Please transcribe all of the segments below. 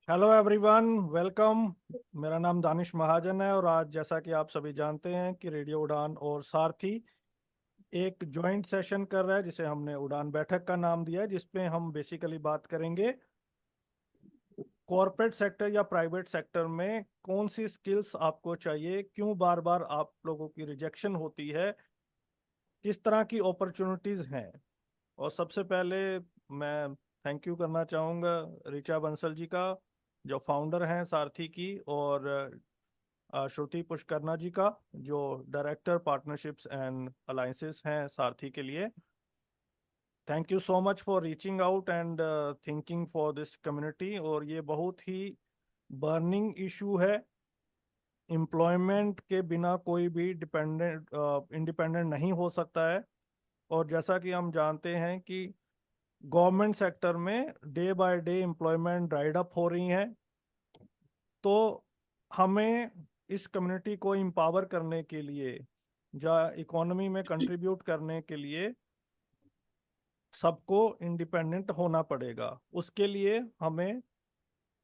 Hello everyone, welcome. मेरा नाम दानिश महाजन है और आज जैसा कि आप सभी जानते हैं कि रेडियो उड़ान और सारथी एक जॉइंट सेशन कर रहा है जिसे हमने उड़ान बैठक का नाम दिया है, जिसपे हम बेसिकली बात करेंगे कॉरपोरेट सेक्टर या प्राइवेट सेक्टर में कौन सी स्किल्स आपको चाहिए, क्यों बार बार आप लोगों की रिजेक्शन होती है, किस तरह की अपॉर्चुनिटीज हैं। और सबसे पहले मैं थैंक यू करना चाहूँगा ऋचा बंसल जी का, जो फाउंडर हैं सारथी की, और श्रुति पुष्करना जी का, जो डायरेक्टर पार्टनरशिप्स एंड अलायंसेस हैं सारथी के लिए। Thank you so much for reaching out and thinking for this community. और ये बहुत ही बर्निंग इशू है। एम्प्लॉयमेंट के बिना कोई भी इंडिपेंडेंट नहीं हो सकता है। और जैसा कि हम जानते हैं कि गवर्नमेंट सेक्टर में day by day employment dried up हो रही है। तो हमें इस कम्युनिटी को एम्पावर करने के लिए, या इकोनॉमी में कंट्रीब्यूट करने के लिए, सबको इंडिपेंडेंट होना पड़ेगा। उसके लिए हमें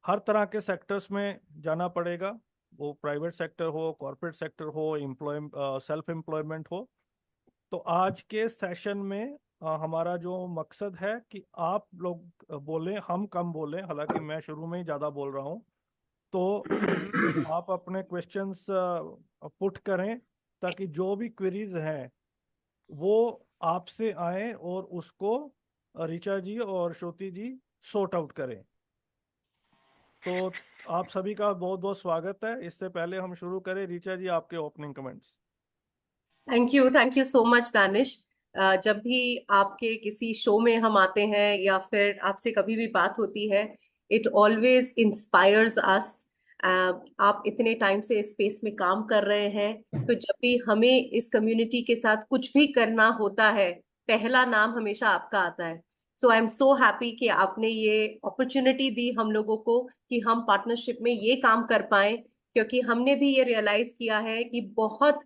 हर तरह के सेक्टर्स में जाना पड़ेगा, वो प्राइवेट सेक्टर हो, कॉरपोरेट सेक्टर हो, सेल्फ एम्प्लॉयमेंट हो। तो आज के सेशन में हमारा जो मकसद है कि आप लोग बोलें, हम कम बोलें, हालांकि मैं शुरू में ही ज़्यादा बोल रहा हूँ। तो आप अपने क्वेश्चंस पुट करें ताकि जो भी क्वेरीज हैं वो आपसे आए और उसको ऋचा जी और श्रुति जी सॉर्ट आउट करें। तो आप सभी का बहुत बहुत स्वागत है। इससे पहले हम शुरू करें, ऋचा जी आपके opening comments. Thank you so much Danish. जब भी आपके किसी शो में हम आते हैं या फिर आपसे कभी भी बात होती है, इट ऑलवेज इंस्पायर्स अस। आप इतने टाइम से इस स्पेस में काम कर रहे हैं, तो जब भी हमें इस कम्युनिटी के साथ कुछ भी करना होता है, पहला नाम हमेशा आपका आता है। सो आई एम सो हैप्पी कि आपने ये अपॉर्चुनिटी दी हम लोगों को कि हम पार्टनरशिप में ये काम कर पाए, क्योंकि हमने भी ये रियलाइज किया है कि बहुत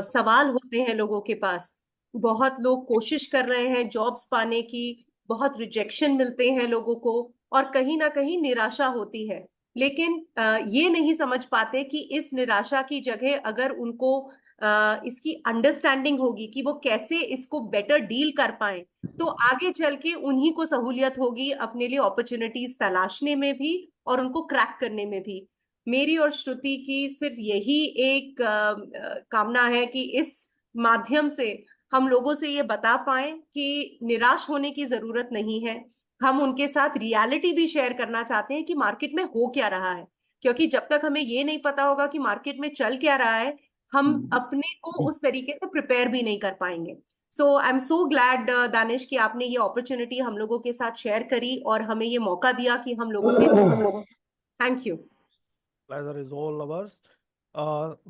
सवाल होते हैं लोगों के पास। बहुत लोग कोशिश कर रहे हैं जॉब्स पाने की, बहुत रिजेक्शन मिलते हैं लोगों को, और कहीं ना कहीं निराशा होती है। लेकिन ये नहीं समझ पाते कि इस निराशा की जगह अगर उनको इसकी अंडरस्टैंडिंग होगी कि वो कैसे इसको बेटर डील कर पाए, तो आगे चल के उन्हीं को सहूलियत होगी अपने लिए अपॉर्चुनिटीज तलाशने में भी और उनको क्रैक करने में भी। मेरी और श्रुति की सिर्फ यही एक कामना है कि इस माध्यम से हम लोगों से ये बता पाए कि निराश होने की जरूरत नहीं है। हम उनके साथ रियलिटी भी शेयर करना चाहते हैं कि मार्केट में हो क्या रहा है, क्योंकि जब तक हमें ये नहीं पता होगा कि मार्केट में चल क्या रहा है, हम अपने को उस तरीके से प्रिपेयर भी नहीं कर पाएंगे। So I am so glad Danish कि आपने ये अपॉर्चुनिटी हम लोगों के साथ शेयर करी और हमें ये मौका दिया कि हम लोगों के। Thank you. Pleasure is all ours.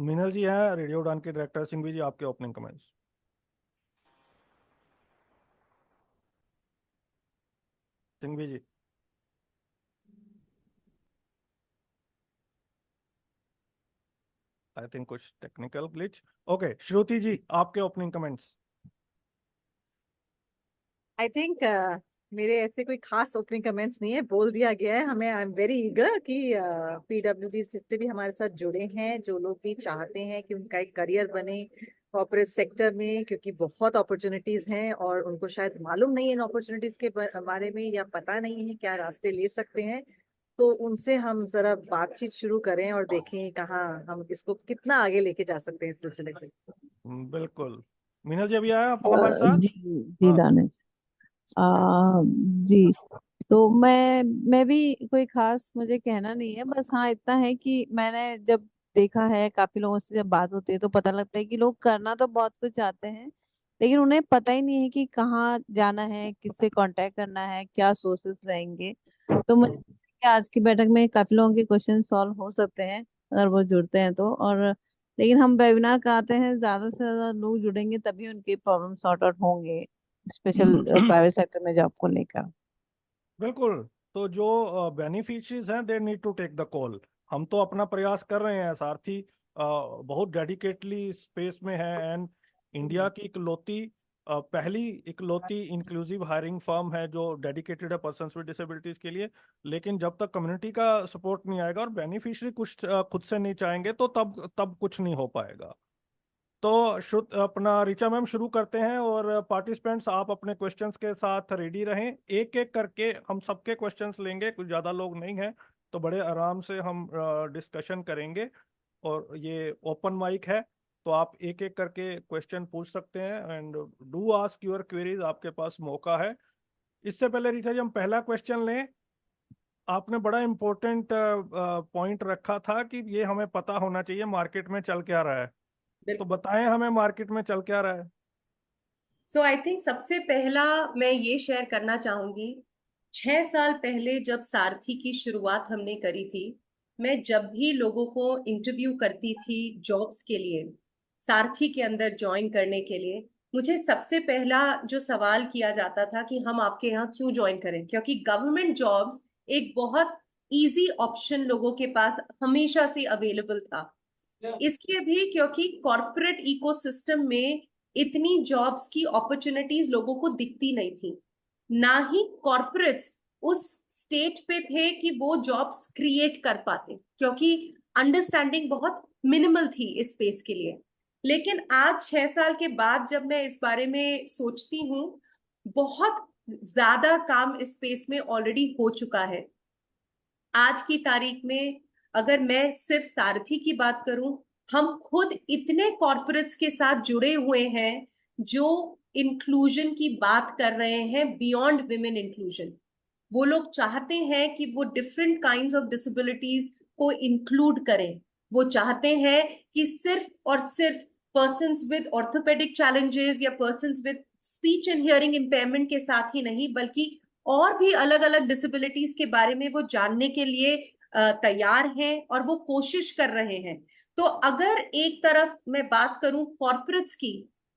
Meenal ji हैं रेडियो उड़ान के डायरेक्टर। सिंघवी जी आपके opening comments. Singhvi ji, I think कुछ technical glitch. Okay, Shruti ji आपके ओपनिंग कमेंट्स। आई थिंक मेरे ऐसे कोई खास ओपनिंग कमेंट्स नहीं है, बोल दिया गया है हमें। आई एम वेरी ईगर कि पीडब्ल्यूडी जितने भी हमारे साथ जुड़े हैं, जो लोग भी चाहते हैं कि उनका एक करियर बने कॉर्पोरेट सेक्टर में, क्योंकि बहुत अपॉर्चुनिटीज हैं और उनको शायद मालूम नहीं है इन अपॉर्चुनिटीज के बारे में, या पता नहीं है क्या रास्ते ले सकते हैं, तो उनसे हम जरा बातचीत शुरू करें और देखें कहाँ हम इसको कितना आगे लेके जा सकते हैं इस सिलसिले में। बिल्कुल। मीनल जी अभी आए आप हमारे साथ। जी जी हाँ। दानिश। जी। तो मैं भी कोई खास मुझे कहना नहीं है, बस हाँ इतना है कि मैंने जब देखा है, काफी लोगों से जब बात होती है तो पता लगता है कि लोग करना तो बहुत कुछ चाहते हैं, लेकिन उन्हें पता ही नहीं है कि कहाँ जाना है, किससे कांटेक्ट करना है, क्या सोर्सेस रहेंगे। तो मुझे लगता है कि आज की बैठक में काफी लोगों के क्वेश्चन सॉल्व हो सकते हैं अगर वो जुड़ते हैं तो। और लेकिन हम वेबिनार कराते हैं, ज्यादा से ज्यादा लोग जुड़ेंगे तभी उनके प्रॉब्लम सॉर्ट आउट होंगे, स्पेशल प्राइवेट सेक्टर में जॉब को लेकर। बिल्कुल। तो जो बेनिफिशियरीज हैं they need to take the call. हम तो अपना प्रयास कर रहे हैं। सारथी बहुत डेडिकेटली स्पेस में है, एंड इंडिया की इकलौती पहली इकलौती इंक्लूसिव हायरिंग फर्म है जो डेडिकेटेड है पर्सन्स विद डिसेबिलिटीज के लिए। लेकिन जब तक कम्युनिटी का सपोर्ट नहीं आएगा और बेनिफिशियरी कुछ खुद से नहीं चाहेंगे तो तब कुछ नहीं हो पाएगा। तो अपना ऋचा मैम शुरू करते हैं, और पार्टिसिपेंट्स आप अपने क्वेश्चंस के साथ रेडी रहें। एक एक करके हम सबके क्वेश्चंस लेंगे, कुछ ज़्यादा लोग नहीं हैं तो बड़े आराम से हम डिस्कशन करेंगे। और ये ओपन माइक है तो आप एक एक करके क्वेश्चन पूछ सकते हैं, and do ask your queries, आपके पास मौका है। इससे पहले ऋचा जी हम पहला क्वेश्चन लें। आपने बड़ा इम्पोर्टेंट पॉइंट रखा था कि ये हमें पता होना चाहिए मार्केट में चल क्या रहा है, तो बताएं हमें मार्केट में चल क्या रहा है। सो आई थिंक सबसे पहला मैं ये शेयर करना चाहूंगी, 6 साल पहले जब सारथी की शुरुआत हमने करी थी, मैं जब भी लोगों को इंटरव्यू करती थी जॉब्स के लिए, सारथी के अंदर ज्वाइन करने के लिए, मुझे सबसे पहला जो सवाल किया जाता था कि हम आपके यहाँ क्यों ज्वाइन करें, क्योंकि गवर्नमेंट जॉब्स एक बहुत इजी ऑप्शन लोगों के पास हमेशा से अवेलेबल था। इसलिए भी क्योंकि कॉरपोरेट इकोसिस्टम में इतनी जॉब्स की अपॉर्चुनिटीज लोगों को दिखती नहीं थी, ना ही कॉरपोरेट्स उस स्टेट पे थे कि वो जॉब्स क्रिएट कर पाते, क्योंकि अंडरस्टैंडिंग बहुत मिनिमल थी इस स्पेस के लिए। लेकिन आज 6 साल के बाद जब मैं इस बारे में सोचती हूँ, बहुत ज्यादा काम इस स्पेस में ऑलरेडी हो चुका है। आज की तारीख में अगर मैं सिर्फ सारथी की बात करूं, हम खुद इतने कॉर्पोरेट्स के साथ जुड़े हुए हैं जो इंक्लूजन की बात कर रहे हैं, बियॉन्ड विमेन इंक्लूजन। वो लोग चाहते हैं कि वो डिफरेंट काइंड्स ऑफ डिसेबिलिटीज को इंक्लूड करें। वो चाहते हैं कि सिर्फ और सिर्फ पर्सन्स विद ऑर्थोपेडिक चैलेंजेस या persons with speech and hearing impairment के साथ ही नहीं, बल्कि और भी अलग अलग डिसेबिलिटीज के बारे में वो जानने के लिए तैयार हैं और वो कोशिश कर रहे हैं। तो अगर एक तरफ मैं बात करूं कॉर्पोरेट्स की,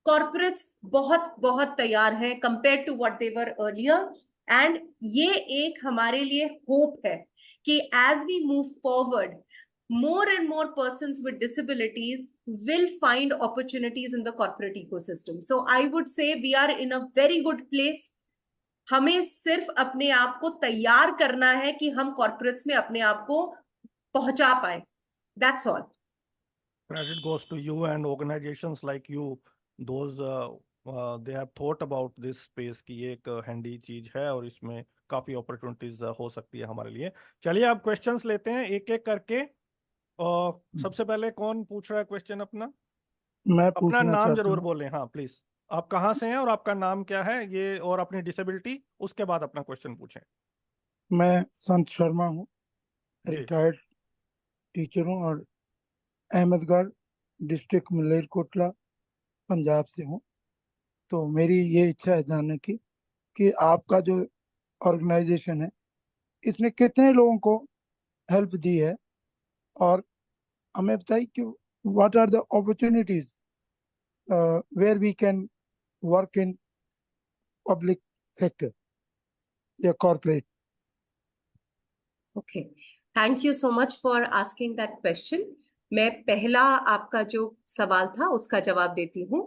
कॉर्पोरेट्स बहुत बहुत तैयार हैं compare to what they were earlier, and ये एक हमारे लिए होप है कि as we move forward, more and more persons with disabilities will find opportunities in the corporate ecosystem. So I would say we are in a very good place. हमें सिर्फ अपने आप को तैयार करना है कि हम कॉर्पोरेट्स में अपने आप को पहुंचा पाए। That's all. Credit goes to you and organizations like you, those they have thought about this space कि ये एक हैंडी चीज है और इसमें काफी अपॉर्चुनिटीज हो सकती है हमारे लिए। चलिए अब क्वेश्चंस लेते हैं एक एक करके। और सबसे पहले कौन पूछ रहा है क्वेश्चन अपना? मैं अपना पूछना नाम चाहता जरूर हूँ। बोलें, हाँ प्लीज। आप कहाँ से हैं और आपका नाम क्या है ये, और अपनी डिसेबिलिटी, उसके बाद अपना क्वेश्चन पूछें। मैं संत शर्मा हूँ, जी रिटायर्ड टीचर हूँ और अहमदगढ़ डिस्ट्रिक्ट मलेरकोटला पंजाब से हूँ। तो मेरी ये इच्छा है जानने की कि आपका जो ऑर्गेनाइजेशन है इसने कितने लोगों को हेल्प दी है, और हमें बताइए कि what are the opportunities where we can work in public sector या corporate. Okay. Thank you so much for asking that question. मैं पहला आपका जो सवाल था उसका जवाब देती हूँ।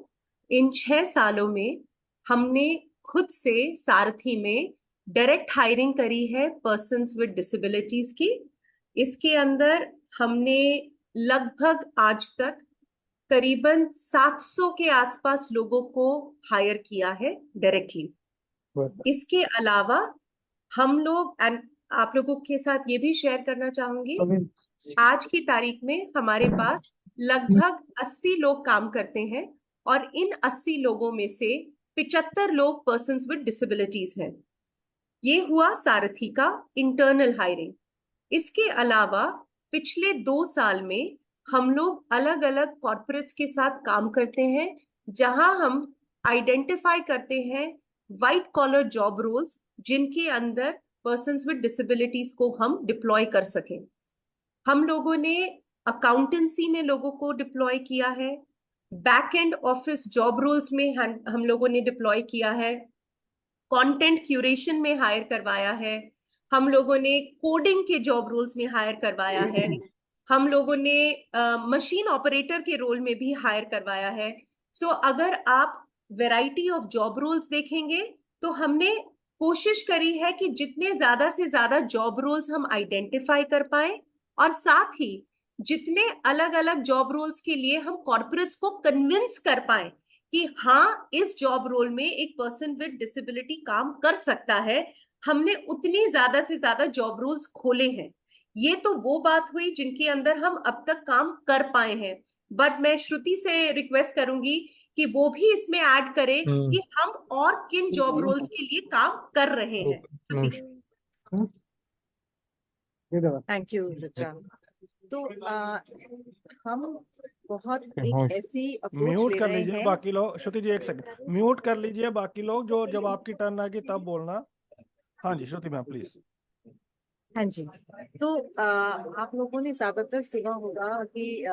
इन 6 सालों में हमने खुद से सारथी में डायरेक्ट हायरिंग करी है पर्सन्स विद डिसेबिलिटीज की। इसके अंदर हमने लगभग आज तक करीबन 700 के आसपास लोगों को हायर किया है डायरेक्टली। इसके अलावा हम लोग, एंड आप लोगों के साथ ये भी शेयर करना चाहूंगी, आज की तारीख में हमारे पास लगभग 80 लोग काम करते हैं और इन 80 लोगों में से 75 लोग पर्सन्स विद डिसेबिलिटीज हैं। ये हुआ सारथी का इंटरनल हायरिंग। इसके अलावा पिछले 2 साल में हम लोग अलग अलग कॉर्पोरेट्स के साथ काम करते हैं, जहां हम आइडेंटिफाई करते हैं व्हाइट कॉलर जॉब रोल्स जिनके अंदर पर्सन्स विद डिसेबिलिटीज को हम डिप्लॉय कर सकें। हम लोगों ने अकाउंटेंसी में लोगों को डिप्लॉय किया है, back end office job roles में हम लोगों ने डिप्लॉय किया है, कंटेंट क्यूरेशन में हायर करवाया है, हम लोगों ने कोडिंग के जॉब रोल्स में हायर करवाया है, हम लोगों ने मशीन ऑपरेटर के रोल में भी हायर करवाया है। सो अगर आप वैरायटी ऑफ जॉब रोल्स देखेंगे तो हमने कोशिश करी है कि जितने ज्यादा से ज्यादा जॉब रोल्स हम आइडेंटिफाई कर पाए, और साथ ही जितने अलग अलग जॉब रोल्स के लिए हम कॉर्पोरेट्स को कन्विंस कर पाए कि हाँ, इस जॉब रोल में एक पर्सन विद डिसेबिलिटी काम कर सकता है, हमने उतनी ज्यादा से ज्यादा जॉब रोल्स खोले हैं। ये तो वो बात हुई जिनके अंदर हम अब तक काम कर पाए हैं, बट मैं श्रुति से रिक्वेस्ट करूंगी कि वो भी इसमें ऐड करें कि हम और किन जॉब रोल्स के लिए काम कर रहे हैं। श्रुति। Thank you Richa. तो हम बहुत एक ऐसी अप्रोच म्यूट ले कर रहे लीजिए हैं। बाकी लोग। श्रुति जी एक सेकंड म्यूट कर लीजिए बाकी लोग, जो जब आपकी टर्न आएगी तब बोलना। हाँ जी श्रुति मैम प्लीज। हाँ जी। तो आप लोगों ने ज्यादातर सुना होगा कि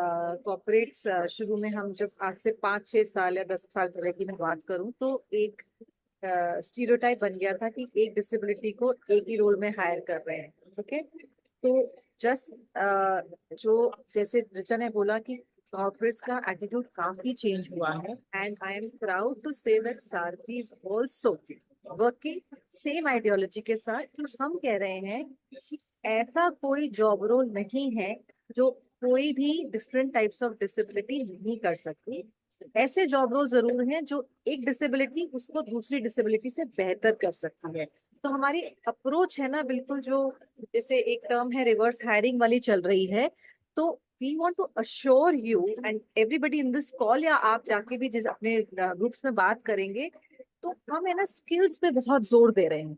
कॉर्पोरेट्स शुरू में, हम जब आज से 5-6 साल या 10 साल पहले की मैं बात करूं, तो एक स्टीरियोटाइप बन गया था कि एक डिसेबिलिटी को एक ही रोल में हायर कर रहे हैं। ओके, तो जस्ट जो जैसे ऋचा ने बोला कि कॉर्पोरेट्स का एटीट्यूड काफी चेंज हुआ है, and I am proud to say that Sarathi is also working same ideology के साथ। तो हम कह रहे हैं कि ऐसा कोई जॉब रोल नहीं है जो कोई भी डिफरेंट टाइप्स ऑफ डिसेबिलिटी नहीं कर सकती। ऐसे जॉब रोल जरूर हैं जो एक डिसेबिलिटी उसको दूसरी डिसेबिलिटी से बेहतर कर सकती है। तो हमारी अप्रोच है ना, बिल्कुल जो जैसे एक टर्म है रिवर्स हायरिंग वाली चल रही है। तो we want to assure you and everybody in this call, या आप जाके भी जिस अपने ग्रुप्स में बात करेंगे, तो हम है ना स्किल्स पे बहुत जोर दे रहे हैं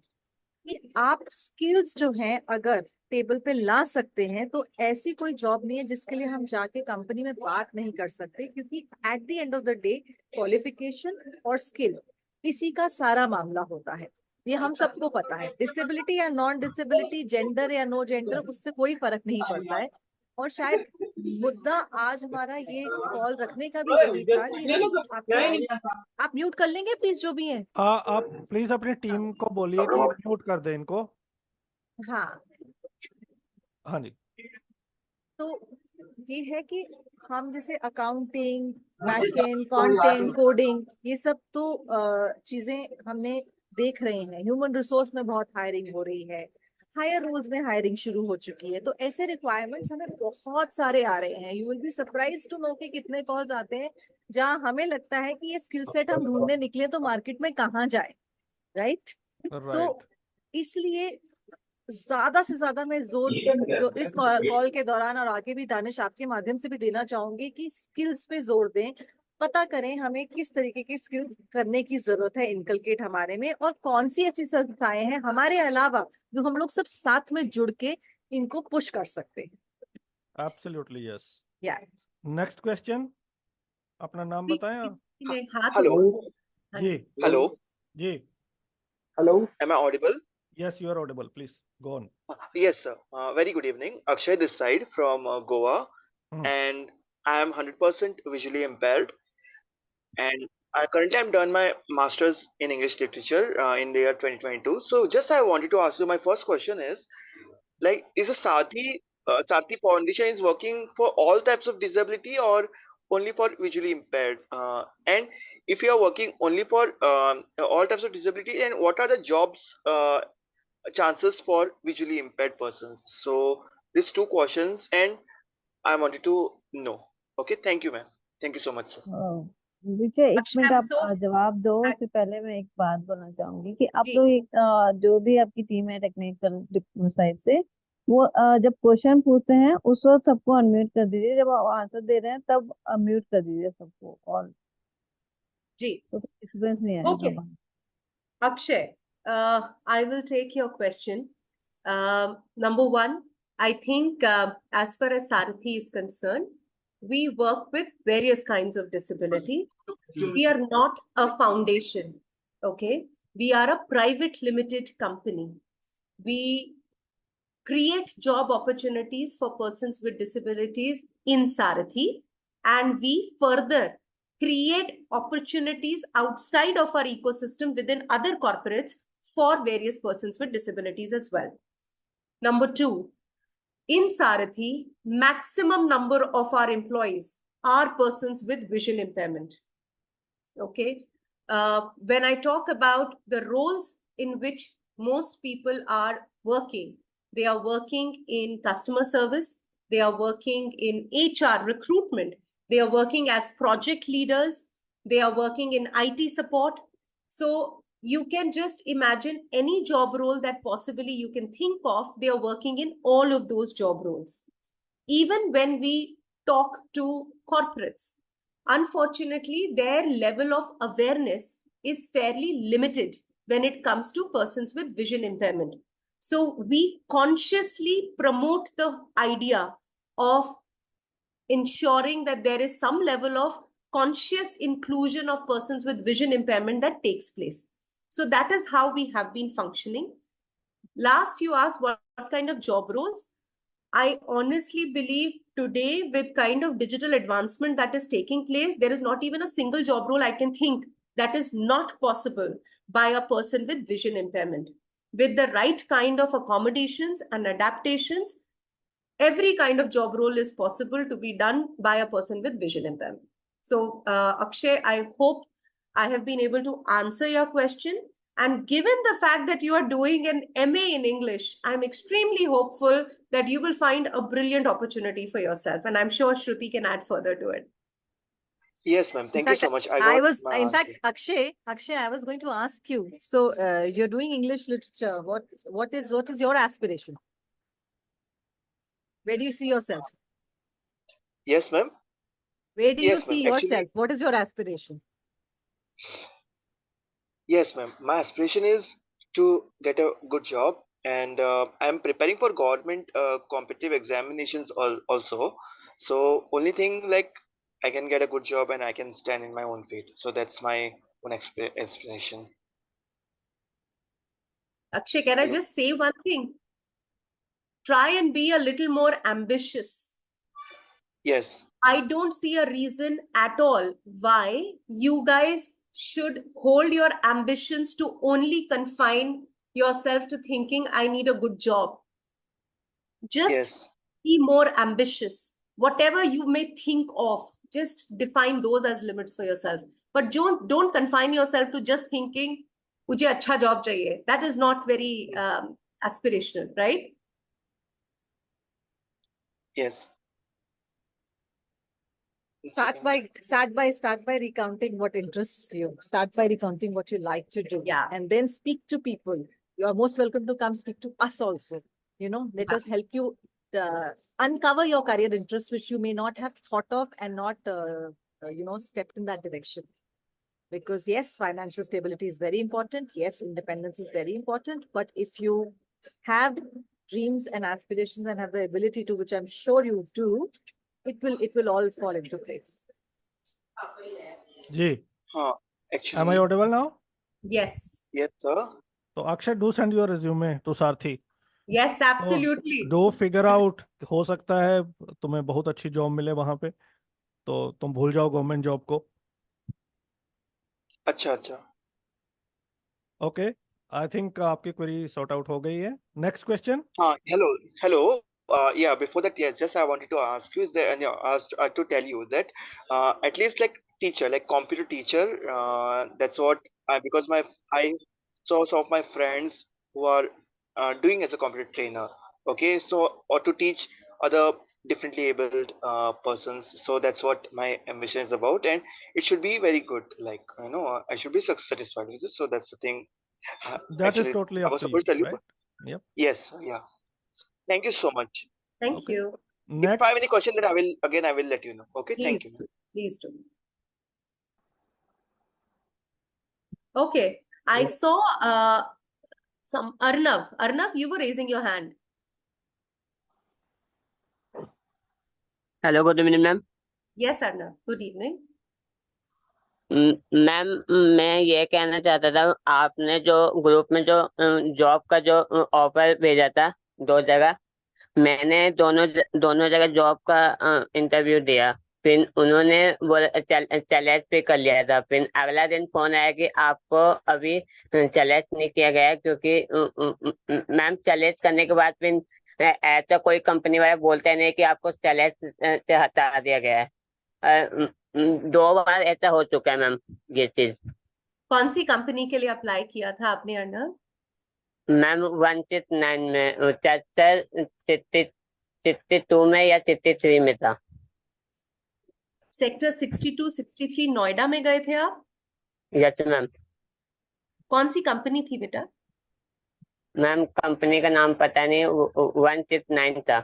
कि आप स्किल्स जो हैं अगर टेबल पे ला सकते हैं, तो ऐसी कोई जॉब नहीं है जिसके लिए हम जाके कंपनी में बात नहीं कर सकते, क्योंकि at the end of the day qualification और स्किल इसी का सारा मामला होता है। ये हम सबको पता है, डिसेबिलिटी या नॉन डिसेबिलिटी, जेंडर या नो जेंडर, उससे कोई फर्क नहीं पड़ता है। और शायद मुद्दा आज हमारा ये कॉल रखने का भी यही था कि आप म्यूट कर लेंगे प्लीज जो भी है। आप प्लीज अपनी टीम को बोलिए कि म्यूट कर दे इनको। हाँ, हाँ जी। तो ये है कि हम जैसे अकाउंटिंग, बैकएंड, कंटेंट, कोडिंग, ये सब तो चीजें हमने देख रहे हैं। ह्यूमन रिसोर्स में बहुत हायरिंग हो रही है, हायर रोल्स में हायरिंग शुरू हो चुकी है। तो ऐसे रिक्वायरमेंट्स हमें बहुत सारे आ रहे हैं। You will be surprise to know कि कितने कॉल्स आते हैं जहां हमें लगता है कि ये स्किल सेट हम ढूंढने निकले तो मार्केट में कहाँ जाए, राइट? तो इसलिए ज्यादा से ज्यादा मैं जोर जो इस कॉल के दौरान और आगे भी दानिश आपके माध्यम से भी देना चाहूंगी कि स्किल्स पे जोर दें। पता करें हमें किस तरीके की स्किल्स करने की जरूरत है इनकलकेट हमारे में, और कौन सी ऐसी संस्थाएं हैं हमारे अलावा जो हम लोग सब साथ में जुड़ के इनको पुश कर सकते हैं। Absolutely yes. या नेक्स्ट क्वेश्चन, अपना नाम बताएं आप। हेलो जी हेलो जी। Hello, am I audible? Yes, you are audible. Please go on. Yes, sir. Very good evening. Akshay this side from Goa, Hmm. and I am 100% visually impaired. And currently I'm done my masters in English literature in the year 2022. So just I wanted to ask you, my first question is, like, is a Sarthi Foundation is working for all types of disability or only for visually impaired? And if you are working only for all types of disability, and what are the jobs chances for visually impaired persons? So these two questions, and I wanted to know. Okay, thank you, ma'am. Thank you so much, sir. विजय एक Akshay, minute I'm आप so जवाब दो। glad- उससे पहले मैं एक बात बोलना चाहूंगी कि आप जी, लोग एक जो भी आपकी टीम है टेक्निकल साइड से, वो जब क्वेश्चन पूछते हैं उस वक्त सबको अनम्यूट कर दीजिए, जब आप आंसर दे रहे हैं तब म्यूट कर दीजिए सबको, और जी, तो डिस्टर्बेंस नहीं आएगा okay. बाहर। Akshay, I will take your question. Number one, I think as far as Sarathi is concerned, we work with various kinds of disability. We are not a foundation, okay? We are a private limited company. We create job opportunities for persons with disabilities in Sarathi, and we further create opportunities outside of our ecosystem within other corporates for various persons with disabilities as well. Number two, in Sarathi, maximum number of our employees are persons with visual impairment. Okay. when I talk about the roles in which most people are working, they are working in customer service, they are working in HR recruitment, they are working as project leaders, they are working in IT support. So you can just imagine any job role that possibly you can think of, they are working in all of those job roles. Even when we talk to corporates, unfortunately, their level of awareness is fairly limited when it comes to persons with vision impairment. So we consciously promote the idea of ensuring that there is some level of conscious inclusion of persons with vision impairment that takes place. So that is how we have been functioning. Last, you asked what kind of job roles. I honestly believe today, with kind of digital advancement that is taking place, there is not even a single job role I can think that is not possible by a person with vision impairment. With the right kind of accommodations and adaptations, every kind of job role is possible to be done by a person with vision impairment. So, Akshay, I hope I have been able to answer your question. And given the fact that you are doing an MA in English, I'm extremely hopeful that you will find a brilliant opportunity for yourself. And I'm sure Shruti can add further to it. Yes, ma'am. In Thank you fact, so much. I I got was, my in fact, answer. Akshay, I was going to ask you. So, you're doing English literature. What is your aspiration? Where do you see yourself? Yes, ma'am. Where do you Yes, ma'am. see Actually, yourself? What is your aspiration? yes, ma'am. My aspiration is to get a good job, and I'm preparing for government competitive examinations also. So only thing like I can get a good job and I can stand in my own feet. So that's my own aspiration. Akshay, can I Hello. just say one thing? Try and be a little more ambitious. Yes. I don't see a reason at all why you guys should hold your ambitions to only confine yourself to thinking, I need a good job. Just Yes. be more ambitious. Whatever you may think of, just define those as limits for yourself. But don't confine yourself to just thinking, mujhe acha job chahiye. That is not very aspirational, right? Yes. Start by recounting what interests you. Start by recounting what you like to do. Yeah. And then speak to people. You are most welcome to come speak to us also. Let Yeah. us help you uncover your career interests, which you may not have thought of and not, stepped in that direction. Because yes, financial stability is very important. Yes, independence is very important. But if you have dreams and aspirations and have the ability to, which I'm sure you do, it will all fall into place. Ji, am I Actually, audible now? Yes. yes, sir. So Akshay, do send your resume to Sarthi. Yes, तो absolutely. Dough figure out, हो सकता है तुम्हें बहुत अच्छी job मिले वहां पे, तो तुम भूल जाओ गवर्नमेंट जॉब को. अच्छा अच्छा. ओके, आई थिंक आपकी क्वेरी सॉर्ट आउट हो गई है. Next question. Hello. Yeah, before that, yes, just I wanted to ask you, is there, and asked to tell you that at least like teacher, like computer teacher, that's what because I saw some of my friends who are doing as a computer trainer. Okay, so or to teach other differently abled persons. So that's what my ambition is about, and it should be very good. Like I should be satisfied with it. So that's the thing. That is Actually, totally I up was to you, supposed to tell you, right? but Yep. yes, yeah. Thank you so much. Thank Okay. you. If I have Next. any question, then I will let you know. Okay, thank Please, you. please do. Okay. I saw some Arnav. Arnav, you were raising your hand. Hello good evening ma'am. Yes, Arnav. Good evening. Ma'am, मैं ये कहना चाहता था, आपने जो group में जो job का जो ऑफर भेजा था 2 जगह, मैंने दोनों जगह जॉब का इंटरव्यू दिया. फिर उन्होंने चैलेंज पे कर लिया था. फिर अगला दिन फोन आया कि आपको अभी चैलेंज नहीं किया गया है, क्योंकि मैम चैलेंज करने के बाद फिर ऐसा कोई कंपनी वाले बोलते नहीं कि आपको चैलेंज से हटा दिया गया है. 2 बार ऐसा हो चुका है मैम, ये चीज. कौन सी कंपनी के लिए अप्लाई किया था आपने अर्नव? मैम 169 में, सर चिट्टी 2 में या चिट्टी 3 में था। सेक्टर 62 63 नोएडा में गए थे आप? Yes ma'am. कौन सी कंपनी थी बेटा? मैम कंपनी का नाम पता नहीं, 169 था,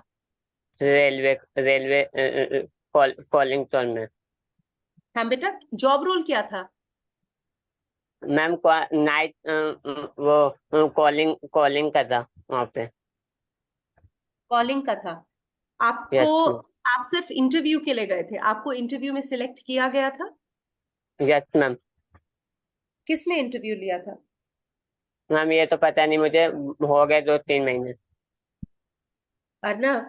रेलवे कॉलिंग टोन में। हाँ बेटा, जॉब रोल क्या था? मैम नाइट वो कॉलिंग का था वहाँ पे। कॉलिंग का था। आपको, यस आप सिर्फ इंटरव्यू के लिए गए थे, आपको इंटरव्यू में सिलेक्ट किया गया था? Yes ma'am. किसने इंटरव्यू लिया था? मैम ये तो पता नहीं मुझे, हो गए 2-3 महीने। अर्नव,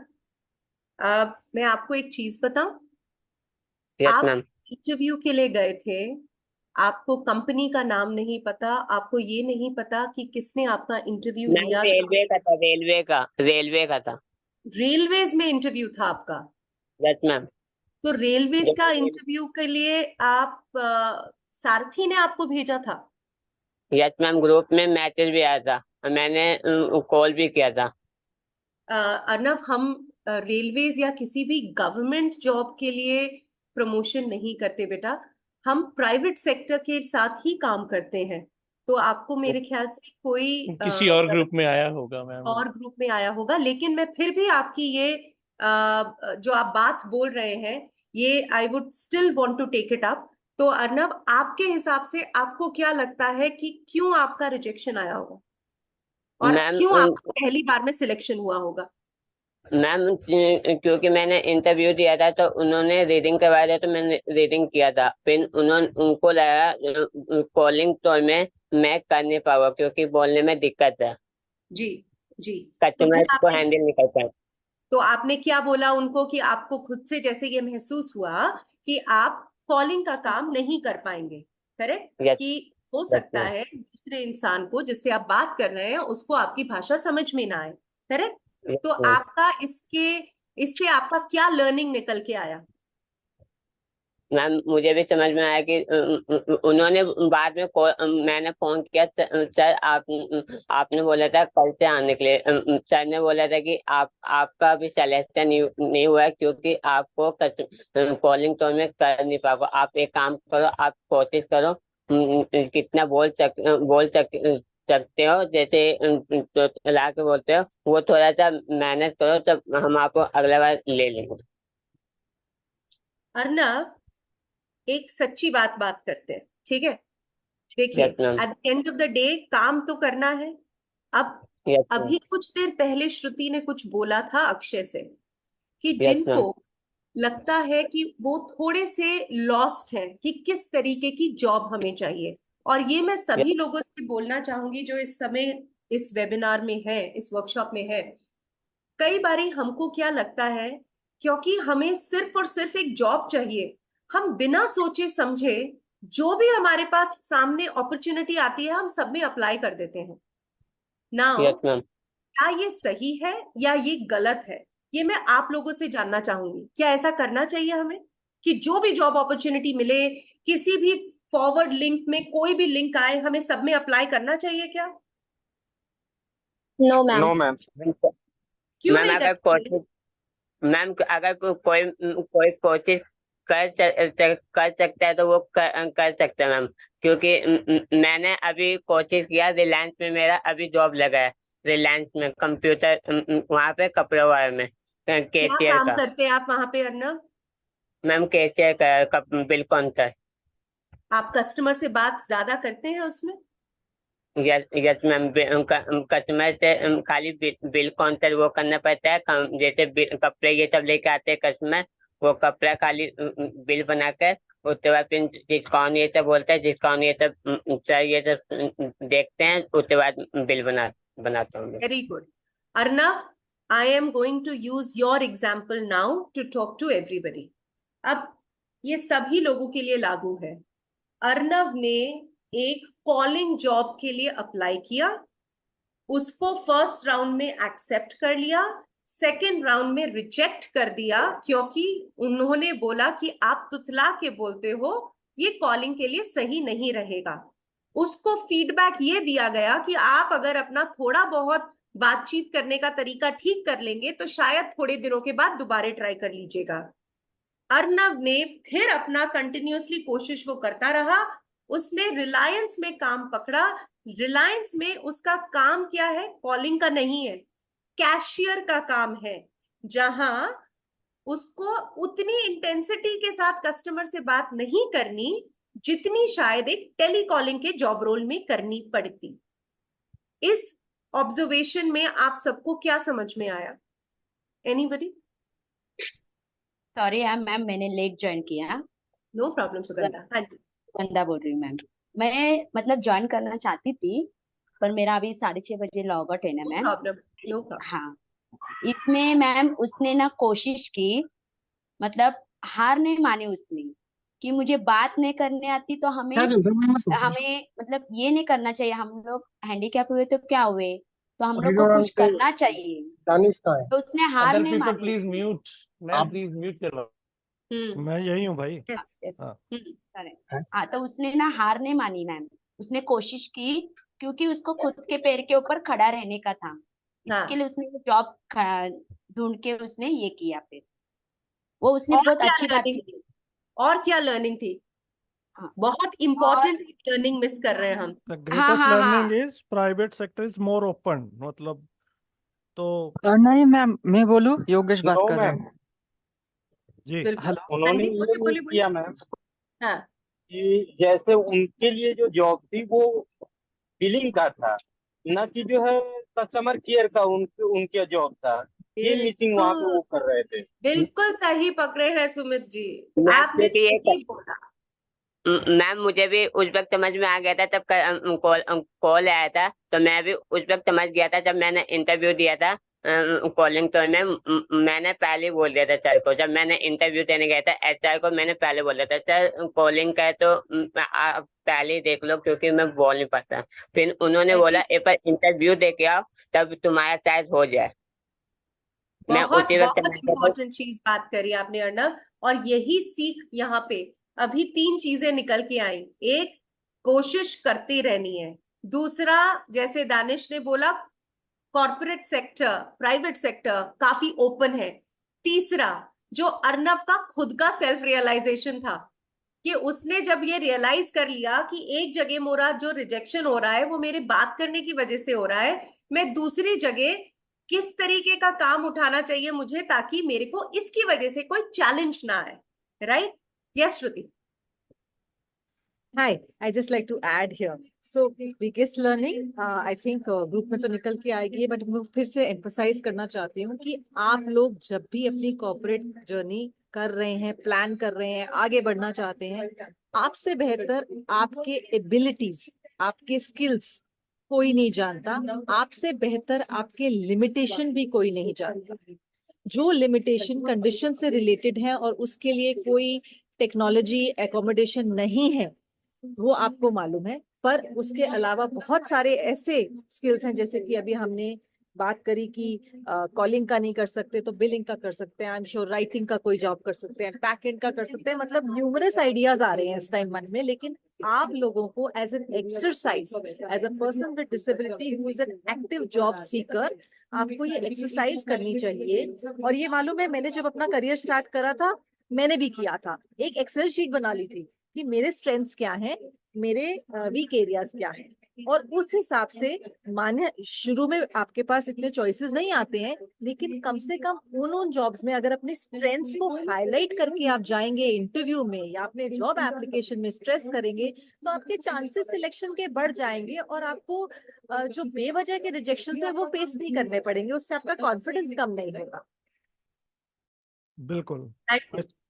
मैं आपको एक चीज बताऊं। यस आप मैम। इंटरव्यू के लिए गए थे, आपको कंपनी का नाम नहीं पता, आपको ये नहीं पता कि किसने आपका इंटरव्यू मैम लिया था। रेलवे का था, रेलवे का था। रेलवेज में इंटरव्यू था आपका? Yes ma'am. तो रेलवेज का यस इंटरव्यू के लिए आप सारथी ने आपको भेजा था? मैम, ग्रुप में मैसेज भी आया था, मैंने कॉल भी किया था। अर्नव, हम रेलवेज या किसी भी गवर्नमेंट जॉब के लिए प्रमोशन नहीं करते बेटा, हम प्राइवेट सेक्टर के साथ ही काम करते हैं। तो आपको मेरे ख्याल से कोई किसी और ग्रुप में आया होगा मैम। और ग्रुप में आया होगा, लेकिन मैं फिर भी आपकी ये जो आप बात बोल रहे हैं, ये I would still want to take it up. तो अर्नव, आपके हिसाब से आपको क्या लगता है कि क्यों आपका रिजेक्शन आया होगा और मैम क्यों आपका पहली बार में सिलेक्शन हुआ होगा? मैम क्योंकि मैंने इंटरव्यू दिया था तो उन्होंने रीडिंग करवाया था, तो मैंने रीडिंग किया था, फिर उनको लगा कॉलिंग टोन में मैं कर नहीं पाऊंगा क्योंकि बोलने में दिक्कत है, जी जी। तो कस्टमर फिर को आपने, हैंडल नहीं कर पाए। तो आपने क्या बोला उनको कि आपको खुद से जैसे ये महसूस हुआ कि आप कॉलिंग का काम नहीं कर पाएंगे, करेक्ट? यस कि हो यस सकता मैम। है दूसरे इंसान को जिससे आप बात कर रहे हैं उसको आपकी भाषा समझ में ना आए, करेक्ट? यस तो मैम। आपका इससे आपका क्या लर्निंग निकल के आया? मैम मुझे भी समझ में आया कि उन्होंने बाद में मैंने फोन किया, सर आपने बोला था कल से आने के लिए, सर ने बोला था कि आपका भी सिलेक्शन नहीं हुआ है क्योंकि आपको कॉलिंग टोन में कर नहीं पाओगे। आप एक काम करो, आप कोशिश करो, कितना सकते हो, जैसे ला के बोलते हो वो थोड़ा सा मेहनत करो, तब हम आपको अगला बार ले लेंगे। अर्नव, एक सच्ची बात करते हैं, ठीक है? देखिए, yes ma'am. At the end of the day काम तो करना है। अब यस मैम। अभी कुछ देर पहले श्रुति ने कुछ बोला था अक्षय से कि यस मैम। जिनको लगता है कि वो थोड़े से लॉस्ट है कि किस तरीके की जॉब हमें चाहिए, और ये मैं सभी लोगों से बोलना चाहूंगी जो इस समय इस वेबिनार में है, इस वर्कशॉप में है। कई बारी हमको क्या लगता है, क्योंकि हमें सिर्फ और सिर्फ एक जॉब चाहिए, हम बिना सोचे समझे जो भी हमारे पास सामने अपॉर्चुनिटी आती है हम सब में अप्लाई कर देते हैं। Now, yes ma'am. क्या ये सही है या ये गलत है, ये मैं आप लोगों से जानना चाहूंगी। क्या ऐसा करना चाहिए हमें कि जो भी जॉब अपॉर्चुनिटी मिले, किसी भी फॉरवर्ड लिंक में कोई भी लिंक आए, हमें सब में अप्लाई करना चाहिए क्या? No ma'am. No ma'am. क्यों मैम नहीं अगर करना चाहिए? कोशिश मैम अगर कोई कोशिश कर सकता है तो वो कर सकता है मैम, क्योंकि मैंने अभी कोशिश किया, रिलायंस में मेरा अभी जॉब लगा है, रिलायंस में कंप्यूटर, वहाँ पे कपड़े वाले में क्या कैशियर काम का। करते हैं आप वहां पे अर्नव? मैम कैशियर का बिल काउंटर। आप कस्टमर से बात ज्यादा करते हैं उसमें? यस यस मैम, कस्टमर से खाली बिल काउंटर वो करना पड़ता है, जैसे कपड़े ये सब लेके आते हैं कस्टमर, वो कपड़ा खाली बिल बनाकर उसके बाद फिर डिस्काउंट ये सब बोलता है, डिस्काउंट ये सब सर ये सब देखते हैं, उसके बाद बिल बनाता हूँ मैं। Very good Arnav, I am going to use your example now to talk to everybody. अब ये सभी लोगों के लिए लागू है। अर्नव ने एक कॉलिंग जॉब के लिए अप्लाई किया, उसको फर्स्ट राउंड में एक्सेप्ट कर लिया, सेकेंड राउंड में रिजेक्ट कर दिया क्योंकि उन्होंने बोला कि आप तुतला के बोलते हो, ये कॉलिंग के लिए सही नहीं रहेगा। उसको फीडबैक ये दिया गया कि आप अगर अपना थोड़ा बहुत बातचीत करने का तरीका ठीक कर लेंगे तो शायद थोड़े दिनों के बाद दोबारा ट्राई कर लीजिएगा। अर्नव ने फिर अपना कंटिन्यूअसली कोशिश वो करता रहा। उसने रिलायंस में काम पकड़ा। रिलायंस में उसका काम क्या है? कॉलिंग का नहीं है, कैशियर का काम है, जहां उसको उतनी इंटेंसिटी के साथ कस्टमर से बात नहीं करनी जितनी शायद एक टेलीकॉलिंग के जॉब रोल में करनी पड़ती। इस ऑब्जर्वेशन में आप सबको क्या समझ में आया? एनीबडी? सॉरी मैम, मैंने लेट ज्वाइन किया। No problem Sugandha. हाँ जी, सुगंधा बोल रही हूँ मैम। मैं मतलब ज्वाइन करना चाहती थी, पर मेरा अभी 6:30 बजे लॉग आउट है ना no ma'am. Problem, no problem. हाँ, इसमें मैम उसने ना कोशिश की, मतलब हार नहीं मानी उसने कि मुझे बात नहीं करने आती, तो हमें हमें मतलब ये नहीं करना चाहिए। हम लोग हैंडीकैप हुए तो क्या हुए, तो हम लोग को कुछ करना चाहिए। तो उसने हार अदर नहीं पीपल मानी। Please mute, ma'am please mute करवाओ। मैं यही हूँ भाई। Yes yes. हाँ। हाँ, तो उसने ना हार नहीं मानी मैम। उसने कोशिश की, क्योंकि उसको खुद के पैर के ऊपर खड़ा रहने का था। हाँ, इसके लिए उसने जॉब ढूंढ के उसने ये किया। फिर वो उसने और बहुत क्या अच्छी बात लर्निंग की। थी? और क्या लर्निंग थी? हाँ, बहुत और इंपॉर्टेंट लर्निंग मिस कर रहे हैं हम। द हाँ ग्रेटेस्ट हाँ लर्निंग हाँ is private sector is more open, मतलब तो नहीं मैम, मैं बोलूँ? योगेश बात नो कर रहा मैम, हूँ। जी। बिल्कुल। हेलो। हाँ उन्होंने जी, ये बोलिए मीन बोलिए बोलिए। किया मैम हाँ कि जैसे उनके लिए जो जॉब थी वो बिलिंग का था, न कि जो है कस्टमर केयर का उनके जॉब था। ये मीटिंग वहां पे बिल्कुल, वो कर रहे थे। बिल्कुल सही पकड़े हैं सुमित जी, मैम आपने क्योंकि ये सही बोला। मैम मुझे भी उस वक्त समझ में आ गया था, तब कॉल कॉल आया था, तो मैं भी उस वक्त समझ गया था जब मैंने इंटरव्यू दिया था कॉलिंग टोन में। मैंने पहले ही बोल दिया था सर को, जब मैंने इंटरव्यू देने गया था एचआर को, मैंने पहले बोला था सर कॉलिंग का है तो आप पहले ही देख लो, क्योंकि मैं बोल नहीं पाता। फिर उन्होंने बोला एक बार इंटरव्यू दे के आओ, तब तुम्हारा शायद हो जाए। मैं बहुत उसी वक्त बहुत इंपॉर्टेंट चीज बात करी आपने अर्नब, और यही सीख यहाँ पे अभी 3 चीजें निकल के आई। एक, कोशिश करती रहनी है। दूसरा, जैसे दानिश ने बोला, कॉर्पोरेट सेक्टर, प्राइवेट सेक्टर काफी ओपन है। तीसरा, जो अर्नव का खुद का सेल्फ रियलाइजेशन था कि उसने जब ये रियलाइज कर लिया कि एक जगह मेरा जो रिजेक्शन हो रहा है वो मेरे बात करने की वजह से हो रहा है, मैं दूसरी जगह किस तरीके का काम उठाना चाहिए मुझे ताकि मेरे को इसकी वजह से कोई चैलेंज ना आए। Right? Yes Shruti. Hi, I just like to add here. So biggest learning, I think group में तो निकल के आएगी, बट मैं फिर से एम्फसाइज करना चाहती हूँ कि आप लोग जब भी अपनी कॉर्पोरेट जर्नी कर रहे हैं, प्लान कर रहे हैं, आगे बढ़ना चाहते हैं, आपसे बेहतर आपके एबिलिटीज, आपके स्किल्स कोई नहीं जानता। आपसे बेहतर आपके लिमिटेशन भी कोई नहीं जानता। जो लिमिटेशन कंडीशन से रिलेटेड है और उसके लिए कोई टेक्नोलॉजी एकोमोडेशन नहीं है, वो आपको मालूम है। पर उसके अलावा बहुत सारे ऐसे स्किल्स हैं, जैसे कि अभी हमने बात करी कि कॉलिंग का नहीं कर सकते तो बिलिंग का कर सकते हैं। आई एम श्योर राइटिंग का कोई जॉब कर सकते हैं, बैक एंड का कर सकते हैं। मतलब न्यूमरस आइडियाज आ रहे हैं इस टाइम मन में, लेकिन आप लोगों को as an exercise, as a person with disability who is an active job seeker, आपको ये एक्सरसाइज करनी चाहिए। और ये मालूम है, मैंने जब अपना करियर स्टार्ट करा था, मैंने भी किया था, एक एक्सेल शीट बना ली थी कि मेरे स्ट्रेंथ्स क्या हैं, मेरे वीक एरियाज क्या हैं, और उस हिसाब से माने शुरू में आपके पास इतने चॉइसेस नहीं आते हैं, लेकिन कम से कम उन जॉब्स में अगर अपने स्ट्रेंथ्स को हाईलाइट करके आप जाएंगे इंटरव्यू में या अपने जॉब एप्लीकेशन में स्ट्रेस करेंगे, तो आपके चांसेस सिलेक्शन के बढ़ जाएंगे और आपको जो बेवजह के रिजेक्शन है वो फेस नहीं करने पड़ेंगे। उससे आपका कॉन्फिडेंस कम नहीं होगा। बिल्कुल।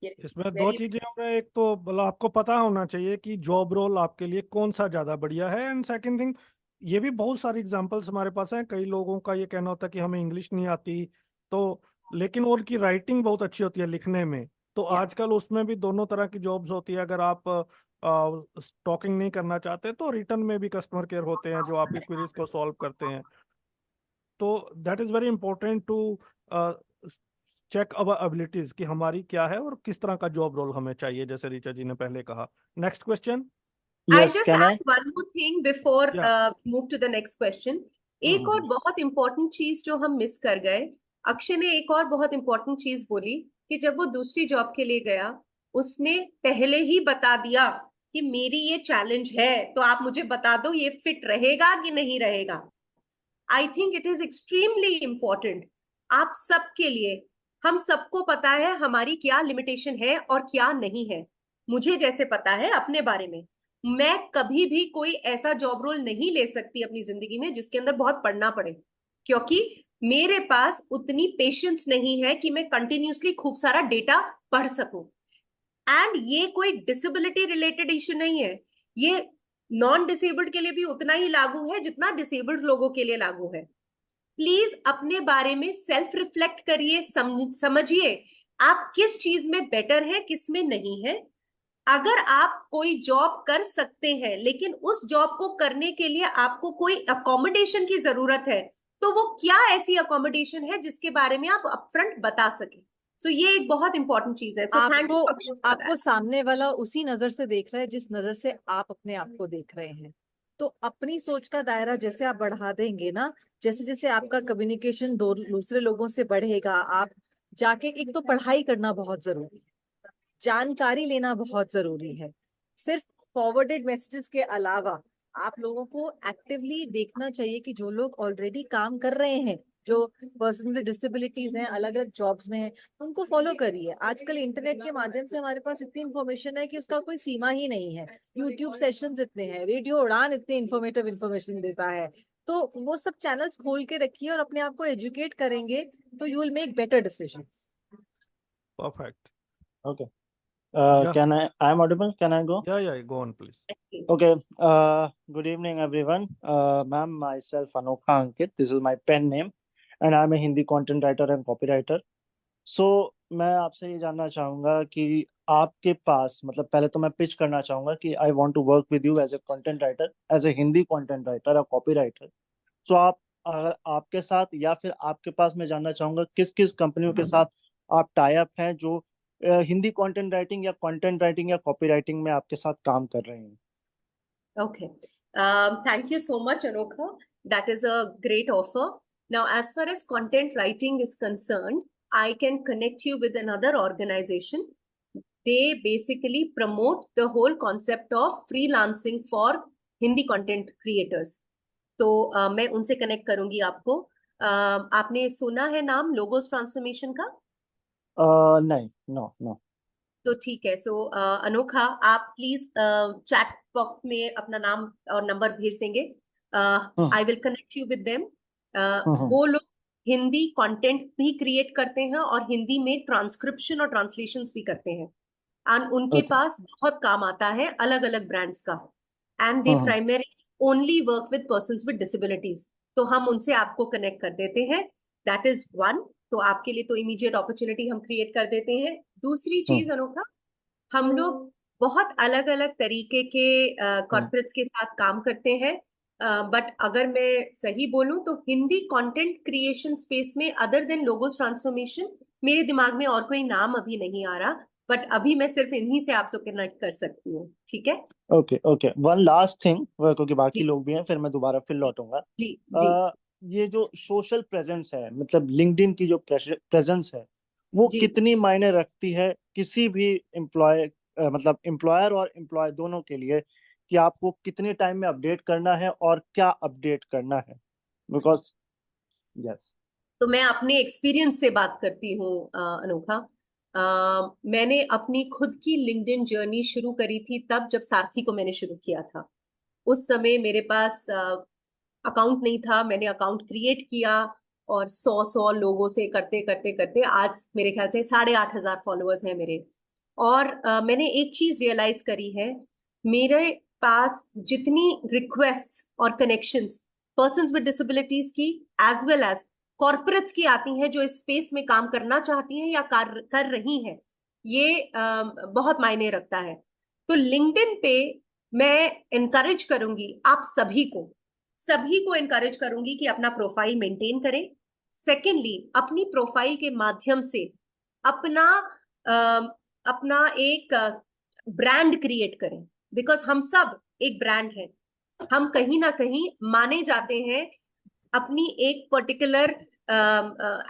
Yes, इसमें दो very चीजें हो रही, एक तो मतलब आपको पता होना चाहिए कि जॉब रोल आपके लिए कौन सा ज्यादा बढ़िया है, एंड सेकंड थिंग, ये भी बहुत सारी एग्जांपल्स हमारे पास हैं। कई लोगों का ये कहना होता है कि हमें इंग्लिश नहीं आती, तो लेकिन उनकी राइटिंग बहुत अच्छी होती है लिखने में। तो Yeah. आजकल उसमें भी दोनों तरह की जॉब्स होती है। अगर आप टॉकिंग नहीं करना चाहते तो रिटर्न में भी कस्टमर केयर होते हैं जो आपकी क्वेरीज को सॉल्व करते हैं। तो that is very important to check our abilities कि हमारी क्या है और किस तरह का जॉब रोल हमें चाहिए, जैसे रीचा जी ने पहले कहा। Next question. I'll Yes, just can I? add one more thing before Yeah. move to the next question. एक और बहुत इंपॉर्टेंट चीज जो हम मिस कर गए, अक्षय ने एक और बहुत इंपॉर्टेंट चीज बोली कि जब वो दूसरी जॉब के लिए गया, उसने पहले ही बता दिया कि मेरी ये चैलेंज है, तो आप मुझे बता दो ये फिट रहेगा कि नहीं रहेगा. I think it is extremely important आप सबके लिए. हम सबको पता है हमारी क्या लिमिटेशन है और क्या नहीं है. मुझे जैसे पता है अपने बारे में, मैं कभी भी कोई ऐसा जॉब रोल नहीं ले सकती अपनी जिंदगी में जिसके अंदर बहुत पढ़ना पड़े, क्योंकि मेरे पास उतनी पेशेंस नहीं है कि मैं कंटिन्यूसली खूब सारा डेटा पढ़ सकूं. एंड ये कोई डिसेबिलिटी रिलेटेड इश्यू नहीं है, ये नॉन डिसेबल्ड के लिए भी उतना ही लागू है जितना डिसेबल्ड लोगों के लिए लागू है. प्लीज अपने बारे में सेल्फ रिफ्लेक्ट करिए, समझिए आप किस चीज में बेटर है, किस में नहीं है. अगर आप कोई जॉब कर सकते हैं लेकिन उस जॉब को करने के लिए आपको कोई अकोमोडेशन की जरूरत है, तो वो क्या ऐसी अकोमोडेशन है जिसके बारे में आप अपफ्रंट बता सके. सो ये एक बहुत इंपॉर्टेंट चीज है. So thank you. आपको सामने वाला उसी नजर से देख रहा है जिस नजर से आप अपने आप को देख रहे हैं. तो अपनी सोच का दायरा जैसे आप बढ़ा देंगे ना, जैसे जैसे आपका कम्युनिकेशन दूसरे लोगों से बढ़ेगा, आप जाके एक तो पढ़ाई करना बहुत जरूरी है, जानकारी लेना बहुत जरूरी है. सिर्फ फॉरवर्डेड मैसेजेस के अलावा आप लोगों को एक्टिवली देखना चाहिए कि जो लोग ऑलरेडी काम कर रहे हैं, जो पर्सन विद डिसेबिलिटीज हैं, अलग अलग जॉब्स में हैं, उनको फॉलो करिए. आजकल इंटरनेट के माध्यम से हमारे पास इतनी इन्फॉर्मेशन है कि उसका कोई सीमा ही नहीं है. यूट्यूब सेशंस इतने हैं, रेडियो उड़ान इतनी इन्फॉर्मेटिव इन्फॉर्मेशन देता है. तो वो सब चैनल्स खोल के रखिए और अपने आप को एजुकेट करेंगे तो you will make better decisions. Perfect. Okay. Yeah. Can I'm audible? Can I go? Yeah, go on, please. Okay. Good evening, everyone. Ma'am, myself Anokha Ankit. This is my pen name, and I'm a Hindi content writer and copywriter. So, मैं आपसे ये जानना चाहूँगा कि आपके पास, मतलब पहले तो मैं पिच करना चाहूँगा कि I want to work with you as a content writer, as a Hindi content writer or copywriter. So, आप अगर आपके साथ या फिर आपके पास मैं जानना चाहूँगा किस किस कंपनियों के साथ आप टाई अप हैं जो हिंदी कंटेंट राइटिंग या कंटेंट राइटिंग या कॉपी राइटिंग में आपके साथ काम कर रहे हैं. Okay. Thank you so much, Anokha. That is a great offer. Now, as far as content writing is concerned, I can connect you with another organization. They basically promote the whole concept of freelancing for Hindi content creators. तो मैं उनसे connect करूंगी आपको. आपने सुना है नाम logos transformation का? नहीं, नो. तो ठीक है. सो अनोखा, आप प्लीज चैट बॉक्स में अपना नाम और नंबर भेज देंगे. I will connect you with them. वो लोग हिंदी कंटेंट भी क्रिएट करते हैं और हिंदी में ट्रांसक्रिप्शन और ट्रांसलेशंस भी करते हैं. एंड उनके पास बहुत काम आता है अलग अलग ब्रांड्स का. And they primary only work with persons with disabilities. तो हम उनसे आपको कनेक्ट कर देते हैं. That is one. तो आपके लिए तो इमीडिएट अपॉर्चुनिटी हम क्रिएट कर देते हैं. दूसरी चीज अनोखा, हम लोग बहुत अलग अलग तरीके के कॉर्पोरेट्स के साथ काम करते हैं. बट अगर मैं सही बोलूं तो हिंदी कंटेंट क्रिएशन स्पेस में अदर देन लोगोस ट्रांसफॉर्मेशन मेरे दिमाग में और कोई नाम अभी नहीं आ रहा. बट अभी मैं सिर्फ इन्हीं से आपसे कनेक्ट कर सकती हूँ. ठीक है. ओके. वन लास्ट थिंग, क्योंकि बाकी लोग भी हैं, फिर मैं दोबारा फिर लौटूंगा. जी. ये जो सोशल प्रेजेंस है, मतलब लिंक्डइन की जो प्रेजेंस है, वो कितनी मायने रखती है किसी भी मतलब एम्प्लॉयर और एम्प्लॉय दोनों के लिए, कि आपको कितने टाइम में अपडेट करना है और क्या अपडेट करना है? Because yes. तो मैं अपने एक्सपीरियंस से बात करती हूँ अनोखा. मैंने अपनी खुद की लिंक्डइन जर्नी शुरू करी थी तब जब सारथी को मैंने शुरू किया था. उस समय मेरे पास अकाउंट नहीं था. मैंने अकाउंट क्रिएट किया और 100 लोगों से करते करते करते आज मेरे ख्याल से 8,500 फॉलोअर्स हैं मेरे. और मैंने एक चीज रियलाइज करी है, मेरे पास जितनी रिक्वेस्ट और कनेक्शंस पर्सन्स विद डिसेबिलिटीज की एज वेल एज कॉर्पोरेट्स की आती हैं जो इस स्पेस में काम करना चाहती हैं या कर रही हैं, ये बहुत मायने रखता है. तो लिंक्डइन पे मैं एनकरेज करूंगी आप सभी को एनकरेज करूंगी कि अपना प्रोफाइल मेंटेन करें. सेकेंडली, अपनी प्रोफाइल के माध्यम से अपना एक ब्रांड क्रिएट करें. बिकॉज हम सब एक ब्रांड है, हम कहीं ना कहीं माने जाते हैं अपनी एक पर्टिकुलर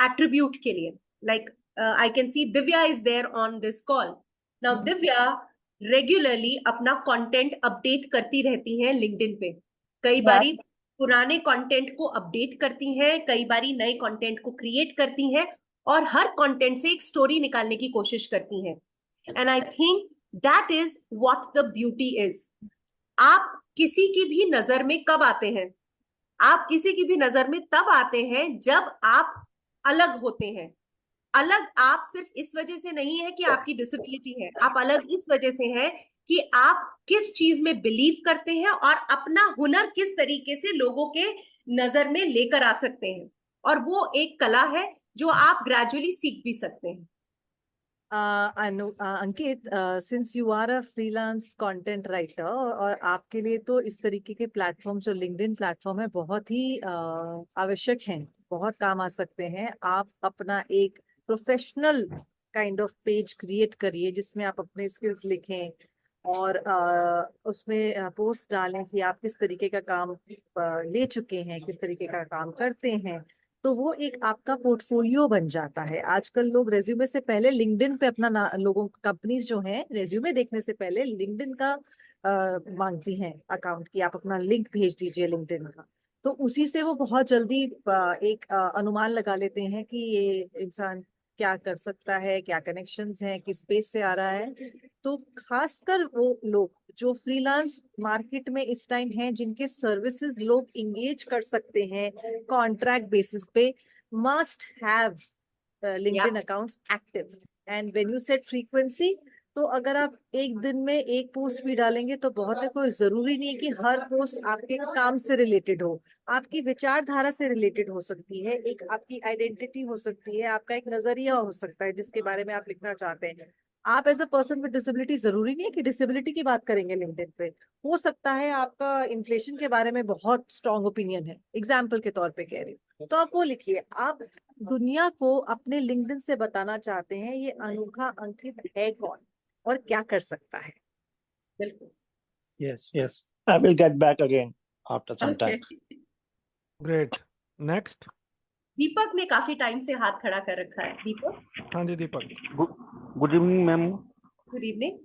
एट्रीब्यूट के लिए. Like I can see Divya is there on this call. Now Divya regularly अपना कंटेंट अपडेट करती रहती हैं लिंक्डइन पे. कई बारी पुराने कंटेंट को अपडेट करती हैं, कई बारी नए कंटेंट को क्रिएट करती हैं, और हर कंटेंट से एक स्टोरी निकालने की कोशिश करती हैं. And I think that is what the beauty is. आप किसी की भी नजर में कब आते हैं? आप किसी की भी नजर में तब आते हैं जब आप अलग होते हैं. अलग आप सिर्फ इस वजह से नहीं है कि आपकी डिसेबिलिटी है, आप अलग इस वजह से हैं कि आप किस चीज में बिलीव करते हैं और अपना हुनर किस तरीके से लोगों के नजर में लेकर आ सकते हैं. और वो एक कला है जो आप ग्रेजुअली सीख भी सकते हैं. Ankit, since you are a freelance content writer, और आपके लिए तो इस तरीके के प्लेटफॉर्म जो लिंक्डइन प्लेटफॉर्म है बहुत ही आवश्यक हैं, बहुत काम आ सकते हैं. आप अपना एक professional kind of page create करिए जिसमें आप अपने स्किल्स लिखें और उसमें पोस्ट डालें कि आप किस तरीके का काम ले चुके हैं, किस तरीके का काम करते हैं. तो वो एक आपका पोर्टफोलियो बन जाता है. आजकल लोग रेज्यूमे से पहले लिंक्डइन पे अपना लोगों कंपनीज जो हैं रेज्यूमे देखने से पहले लिंक्डइन का मांगती हैं अकाउंट की आप अपना लिंक भेज दीजिए लिंक्डइन का. तो उसी से वो बहुत जल्दी एक अनुमान लगा लेते हैं कि ये इंसान क्या कर सकता है, क्या कनेक्शंस हैं, किस बेस से आ रहा है. तो खासकर वो लोग जो फ्रीलांस मार्केट में इस टाइम हैं जिनके सर्विसेज लोग इंगेज कर सकते हैं कॉन्ट्रैक्ट बेसिस पे, must have LinkedIn accounts active. And when you set frequency, तो अगर आप एक दिन में एक पोस्ट भी डालेंगे तो बहुत है, कोई जरूरी नहीं है कि हर पोस्ट आपके काम से रिलेटेड हो. आपकी विचारधारा से रिलेटेड हो सकती है, एक आपकी आइडेंटिटी हो सकती है, आपका एक नजरिया हो सकता है जिसके बारे में आप लिखना चाहते हैं. आप as a person with disability, जरूरी नहीं है कि डिसेबिलिटी की बात करेंगे लिंक्डइन पे. हो सकता है आपका इन्फ्लेशन के बारे में बहुत स्ट्रॉन्ग ओपिनियन है, एग्जाम्पल के तौर पे कह रही हूँ, तो आप वो लिखिए. आप दुनिया को अपने लिंक्डइन से बताना चाहते हैं ये अनोखा अंकित है कौन और क्या कर सकता है. बिल्कुल. Yes. I will get back again after some Okay. time. Great. Next. Deepak ने काफी टाइम से हाथ खड़ा कर रखा है. दीपक. हाँ जी Deepak. Good evening ma'am. Good evening.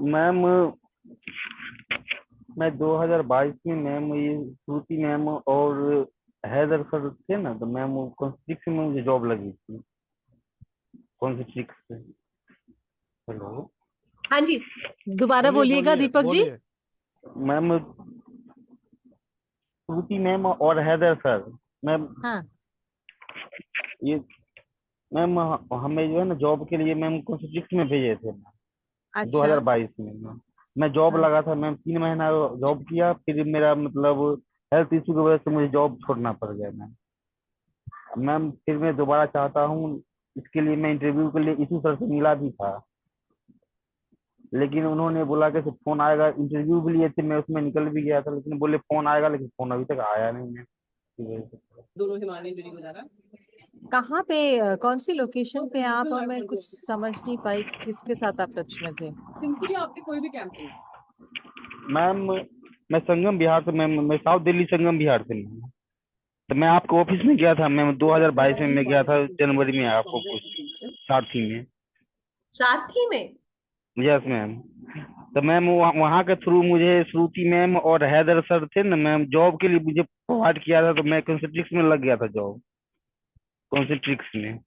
Ma'am मैं 2022 में मैम ये श्रुति मैम और हैदर सर थे ना, तो मैम कॉन्स्ट्रिक्स में मुझे जॉब लगी थी. कॉन्स्ट्रिक्स. हेलो. हाँ जी, दोबारा बोलिएगा दीपक जी. मैम श्रुति मैम और हैदर सर मैम. हाँ. ये मैम हमें जो है ना जॉब के लिए मैम कॉन्स्ट्रिक्स में भेजे थे. अच्छा. 2022 में मैं जॉब लगा था मैम. 3 महीना जॉब किया, फिर मेरा मतलब हेल्थ इशू की वजह से मुझे जॉब छोड़ना पड़ गया मैम. फिर मैं दोबारा चाहता हूँ. इसके लिए मैं इंटरव्यू के लिए इशू सर से मिला भी था, लेकिन उन्होंने बोला कि फोन आएगा. इंटरव्यू भी लिए थे, मैं उसमें निकल भी गया था, लेकिन बोले फोन आएगा, लेकिन फोन अभी तक आया नहीं है. दोनों कहाँ पे, कौन सी लोकेशन पे आप, और मैं कुछ समझ नहीं पाई किसके साथ आप टच में थे. सिंपली आपने कोई भी कैंपेन. मैम मैं संगम बिहार से मैम, मैं साउथ दिल्ली संगम बिहार से मैम. तो मैं आपके ऑफिस में गया था मैम 2022 में. मैं गया था जनवरी में आपको कुछ सारथी में. सारथी में. Yes ma'am. तो मैम वहाँ के थ्रू मुझे श्रुति मैम और हैदर सर थे ना मैम, जॉब के लिए मुझे प्रोवाइड किया था. तो मैं कॉन्सेंट्रिक्स में लग गया था जॉब. कॉन्सेंट्रिक्स में.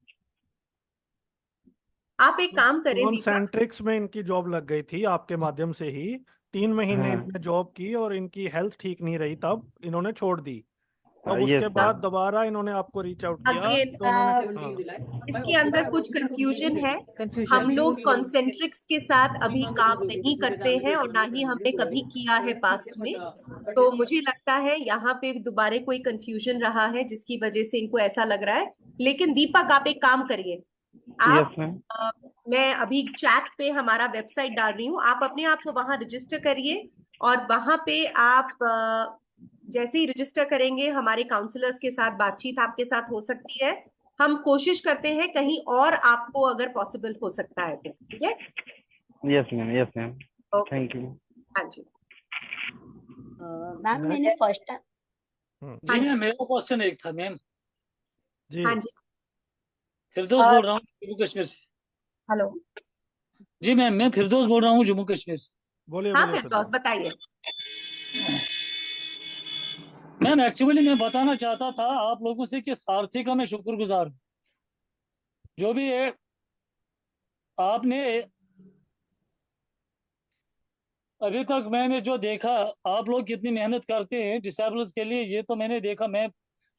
आप एक काम करें दीपक. कॉन्सेंट्रिक्स में इनकी जॉब लग गई थी आपके माध्यम से ही. 3 महीने हाँ. इन्होंने जॉब की और इनकी हेल्थ ठीक नहीं रही, तब इन्होंने छोड़ दी. अब यस उसके बाद दोबारा इन्होंने आपको रीच आउट किया अगेन तो उन्होंने इसके अंदर कुछ कंफ्यूजन है. हम लोग कॉन्सेंट्रिक्स के साथ अभी काम नहीं करते हैं और ना ही हमने कभी किया है पास्ट में. तो मुझे लगता है यहाँ पे दोबारा कोई कंफ्यूजन रहा है जिसकी वजह से इनको ऐसा लग रहा है. लेकिन दीपक आप एक काम करिए, आप मैं अभी चैट पे हमारा वेबसाइट डाल रही हूँ, आप अपने आप को वहां रजिस्टर करिए और वहां पे आप जैसे ही रजिस्टर करेंगे हमारे काउंसलर्स के साथ बातचीत आपके साथ हो सकती है. हम कोशिश करते हैं कहीं और आपको अगर पॉसिबल हो सकता है तो. ठीक है. Yes ma'am. Yes ma'am. Okay. Thank you. हाँ जी। मैम मैंने फर्स्ट जी हाँ जी। मैम, मेरा क्वेश्चन एक था मैम। जी हाँ जी। फिरदौस बोल रहा हूँ जम्मू कश्मीर से। हेलो। जी मैम, मैं फिरदौस बोल रहा हूँ जम्मू कश्मीर से। बोलिए हाँ बोलिए फिरदौस फिरदौस। बताइए। मैम एक्चुअली मैं बताना चाहता था आप लोगों से कि सारथी का मैं शुक्रगुजार हूँ। जो भी है आपने अभी तक मैंने जो देखा, आप लोग कितनी मेहनत करते हैं डिसेबल्स के लिए, ये तो मैंने देखा। मैं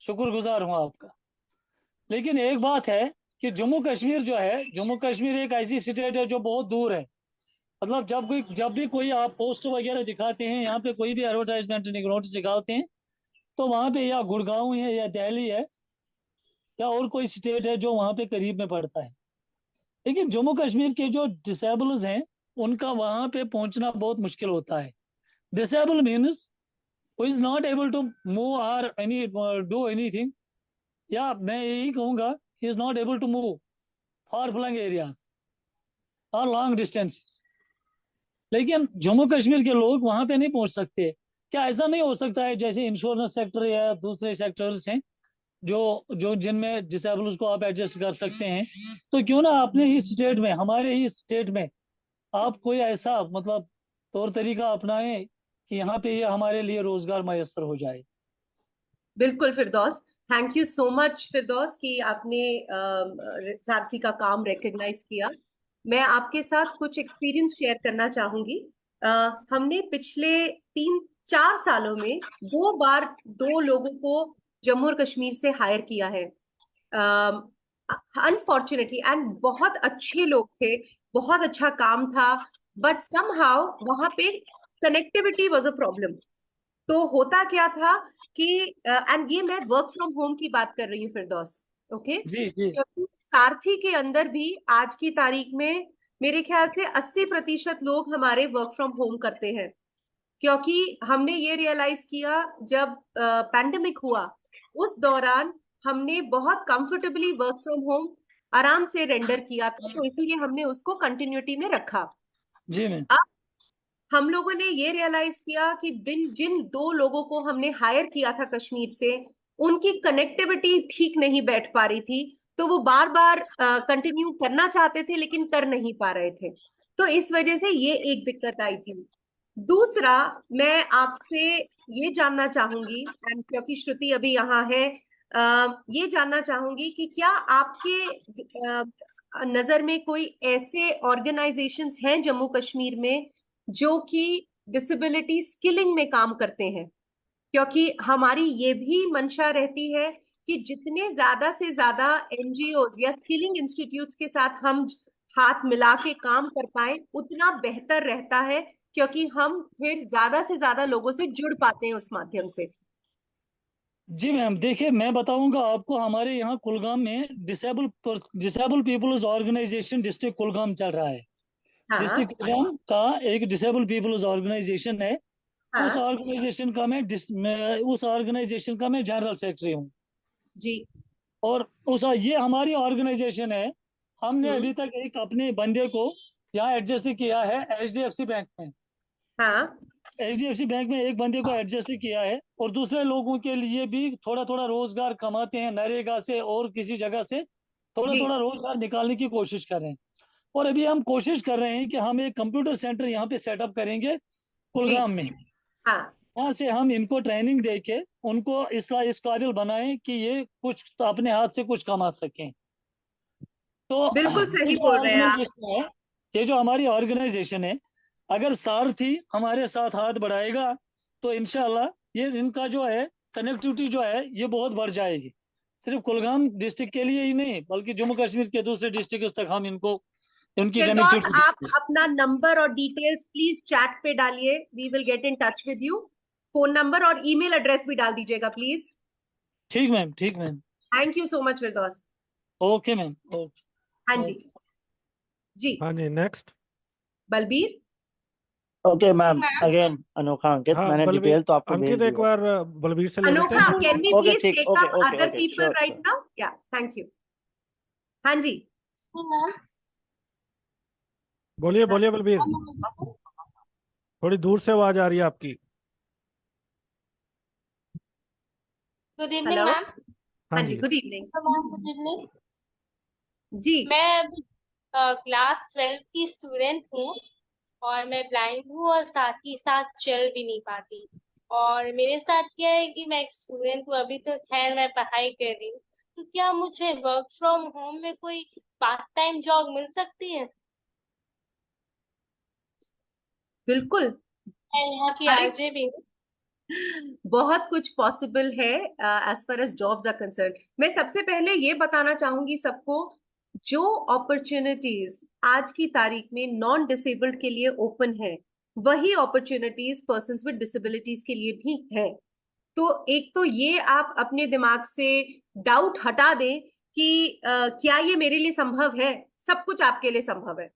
शुक्रगुजार हूँ आपका। लेकिन एक बात है कि जम्मू कश्मीर जो है, जम्मू कश्मीर एक ऐसी स्टेट है जो बहुत दूर है। मतलब जब भी कोई आप पोस्ट वगैरह दिखाते हैं, यहाँ पे कोई भी एडवर्टाइजमेंट नोटिस निकालते हैं, तो वहाँ पे या गुड़गांव है या दिल्ली है या और कोई स्टेट है जो वहाँ पे करीब में पड़ता है। लेकिन जम्मू कश्मीर के जो डिसेबल्स हैं उनका वहाँ पे पहुँचना बहुत मुश्किल होता है। Disable means who is not able to move or do anything, या मैं यही कहूँगा he is not able to move far flung areas or long distances। लेकिन जम्मू कश्मीर के लोग वहां पे नहीं पहुंच सकते। क्या ऐसा नहीं हो सकता है जैसे इंश्योरेंस सेक्टर या दूसरे सेक्टर्स हैं जो जो जिनमें डिसेबल्स को आप एडजस्ट कर सकते हैं, तो क्यों ना अपने ही स्टेट में, हमारे ही स्टेट में आप कोई ऐसा मतलब तौर तरीका अपनाएं कि यहाँ पे ये हमारे लिए रोजगार मैसर हो जाए। बिल्कुल फिरदौस, थैंक यू सो मच फिरदौस कि आपने सारथी का काम रिकग्नाइज किया। मैं आपके साथ कुछ एक्सपीरियंस शेयर करना चाहूंगी। हमने पिछले 3-4 सालों में 2 बार 2 लोगों को जम्मू और कश्मीर से हायर किया है। अनफॉर्चुनेटली, एंड बहुत अच्छे लोग थे, बहुत अच्छा काम था, बट समहाउ वहां पे कनेक्टिविटी वाज अ प्रॉब्लम। तो होता क्या था कि एंड ये मैं वर्क फ्रॉम होम की बात कर रही हूँ फिरदौस, ओके। जी जी क्योंकि सारथी के अंदर भी आज की तारीख में मेरे ख्याल से 80% लोग हमारे वर्क फ्रॉम होम करते हैं। क्योंकि हमने ये रियलाइज किया जब पैंडेमिक हुआ, उस दौरान हमने बहुत कंफर्टेबली वर्क फ्रॉम होम आराम से रेंडर किया था, तो इसीलिए हमने उसको कंटिन्यूटी में रखा। जी मैम। अब हम लोगों ने ये रियलाइज किया कि जिन 2 लोगों को हमने हायर किया था कश्मीर से, उनकी कनेक्टिविटी ठीक नहीं बैठ पा रही थी, तो वो बार बार कंटिन्यू करना चाहते थे लेकिन कर नहीं पा रहे थे। तो इस वजह से ये एक दिक्कत आई थी। दूसरा, मैं आपसे ये जानना चाहूंगी, एंड क्योंकि श्रुति अभी यहाँ है, ये जानना चाहूंगी कि क्या आपके नजर में कोई ऐसे ऑर्गेनाइजेशंस हैं जम्मू कश्मीर में जो कि डिसेबिलिटी स्किलिंग में काम करते हैं? क्योंकि हमारी ये भी मंशा रहती है कि जितने ज्यादा से ज्यादा एनजीओज या स्किलिंग इंस्टीट्यूट्स के साथ हम हाथ मिला के काम कर पाए उतना बेहतर रहता है, क्योंकि हम फिर ज्यादा से ज्यादा लोगों से जुड़ पाते हैं उस माध्यम से। जी मैम, देखिए मैं बताऊंगा आपको, हमारे यहाँ कुलगाम में disable peoples organisation district Kulgam चल रहा है। हाँ डिस्ट्रिक्ट कुलगाम का एक डिसेबल पीपल्स ऑर्गेनाइजेशन है। उस हाँ ऑर्गेनाइजेशन का उस ऑर्गेनाइजेशन का मैं जनरल सेक्रेटरी हूँ। जी। और ये हमारी ऑर्गेनाइजेशन है। हमने हम्म। अभी तक एक अपने बंदे को यहाँ एडजस्ट किया है एचडीएफसी बैंक में। हाँ एचडीएफसी बैंक में एक बंदे को एडजस्ट किया है, और दूसरे लोगों के लिए भी थोड़ा थोड़ा रोजगार कमाते हैं नरेगा से और किसी जगह से थोड़ा जी थोड़ा रोजगार निकालने की कोशिश कर रहे हैं। और अभी हम कोशिश कर रहे हैं कि हम एक कंप्यूटर सेंटर यहाँ पे सेटअप करेंगे जी। कुलगाम में। हाँ वहाँ से हम इनको ट्रेनिंग दे के उनको इस काबिल बनाएं कि ये कुछ तो अपने हाथ से कुछ कमा सकें। तो बिल्कुल ये सही जो बोल रहे हैं आप। ऑर्गेनाइजेशन है, ये जो हमारी ऑर्गेनाइजेशन है, अगर सारथी हमारे साथ हाथ बढ़ाएगा तो इंशाल्लाह ये इनका जो है कनेक्टिविटी जो है ये बहुत बढ़ जाएगी। सिर्फ कुलगाम डिस्ट्रिक्ट के लिए ही नहीं बल्कि जम्मू कश्मीर के दूसरे डिस्ट्रिक्ट तक हम इनको इनकी फिरदौस, आप कनेक्टिविटी। अपना नंबर और डिटेल्स प्लीज चैट पे डालिए, we will get in touch with you. Phone number और ईमेल एड्रेस भी डाल दीजिएगा प्लीज। ठीक मैम, ठीक ma'am. Thank you so much Firdaus. Okay ma'am, okay हाँ जी। ओके। जी। हाँ जी next. Balbir. Okay ma'am, again Anokha Ankit, हाँ मैंने बलबीर, डिटेल तो आपको भेज अंकित एक दिया। बार बलबीर से ले लेते अनोखा, हैं। कैन वी ओके प्लीज ठीक, take okay up okay other okay, people sure right sure. Now? या थैंक यू। हाँ जी। बोलिए बोलिए बलबीर, थोड़ी दूर से आवाज आ रही है आपकी। Good evening hello. मैम। हाँ हाँ जी, जी। Good evening ma'am good evening. जी। मैं अभी क्लास 12 की स्टूडेंट हूँ और मैं ब्लाइंड हूँ और साथ ही साथ चल भी नहीं पाती। और मेरे साथ क्या है कि मैं एक स्टूडेंट हूँ, अभी तो खैर मैं पढ़ाई कर रही हूँ, तो क्या मुझे वर्क फ्रॉम होम में कोई पार्ट टाइम जॉब मिल सकती है? बिल्कुल, मैं यहाँ की हर एक आरजे भी हूँ। बहुत कुछ पॉसिबल है as far as jobs are concern. मैं सबसे पहले ये बताना चाहूंगी सबको, जो अपॉर्चुनिटीज आज की तारीख में नॉन डिसेबल्ड के लिए ओपन है, वही अपॉर्चुनिटीज पर्सन्स विद डिसेबिलिटीज के लिए भी है। तो एक तो ये आप अपने दिमाग से डाउट हटा दें कि क्या ये मेरे लिए संभव है। सब कुछ आपके लिए संभव है।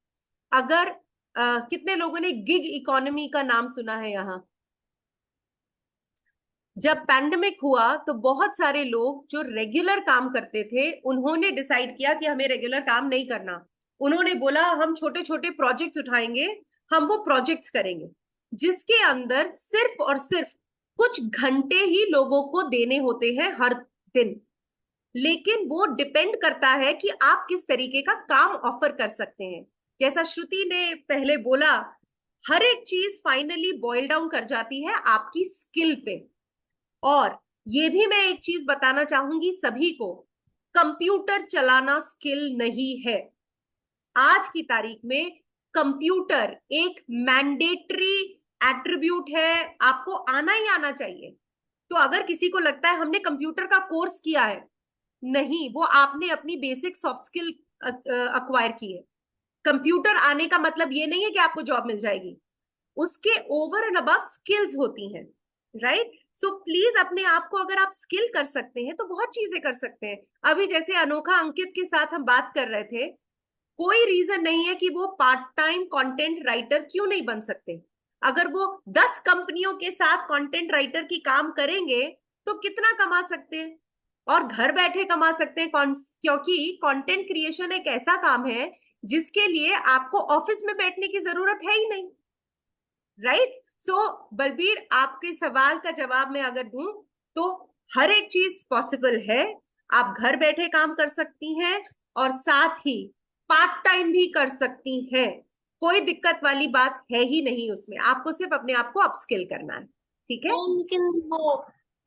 अगर कितने लोगों ने गिग इकोनॉमी का नाम सुना है यहाँ? जब पैंडेमिक हुआ तो बहुत सारे लोग जो रेगुलर काम करते थे, उन्होंने डिसाइड किया कि हमें रेगुलर काम नहीं करना। उन्होंने बोला हम छोटे छोटे प्रोजेक्ट्स उठाएंगे, हम वो प्रोजेक्ट्स करेंगे जिसके अंदर सिर्फ और सिर्फ कुछ घंटे ही लोगों को देने होते हैं हर दिन। लेकिन वो डिपेंड करता है कि आप किस तरीके का काम ऑफर कर सकते हैं। जैसा श्रुति ने पहले बोला, हर एक चीज फाइनली बॉइल डाउन कर जाती है आपकी स्किल पे। और ये भी मैं एक चीज बताना चाहूंगी सभी को, कंप्यूटर चलाना स्किल नहीं है। आज की तारीख में कंप्यूटर एक मैंडेटरी एट्रीब्यूट है, आपको आना ही आना चाहिए। तो अगर किसी को लगता है हमने कंप्यूटर का कोर्स किया है, नहीं, वो आपने अपनी बेसिक सॉफ्ट स्किल अक्वायर की है। कंप्यूटर आने का मतलब ये नहीं है कि आपको जॉब मिल जाएगी, उसके ओवर एंड अबव स्किल्स होती हैं, राइट? सो प्लीज अपने आप को अगर आप स्किल कर सकते हैं तो बहुत चीजें कर सकते हैं। अभी जैसे अनोखा अंकित के साथ हम बात कर रहे थे, कोई रीजन नहीं है कि वो पार्ट टाइम कंटेंट राइटर क्यों नहीं बन सकते। अगर वो 10 कंपनियों के साथ कंटेंट राइटर की काम करेंगे तो कितना कमा सकते हैं, और घर बैठे कमा सकते हैं। क्योंकि कंटेंट क्रिएशन एक ऐसा काम है जिसके लिए आपको ऑफिस में बैठने की जरूरत है ही नहीं, राइट? सो बलबीर, आपके सवाल का जवाब मैं अगर दूं तो हर एक चीज पॉसिबल है। आप घर बैठे काम कर सकती हैं और साथ ही पार्ट टाइम भी कर सकती हैं। कोई दिक्कत वाली बात है ही नहीं उसमें, आपको सिर्फ अपने आप को अपस्किल करना है, ठीक है? लेकिन वो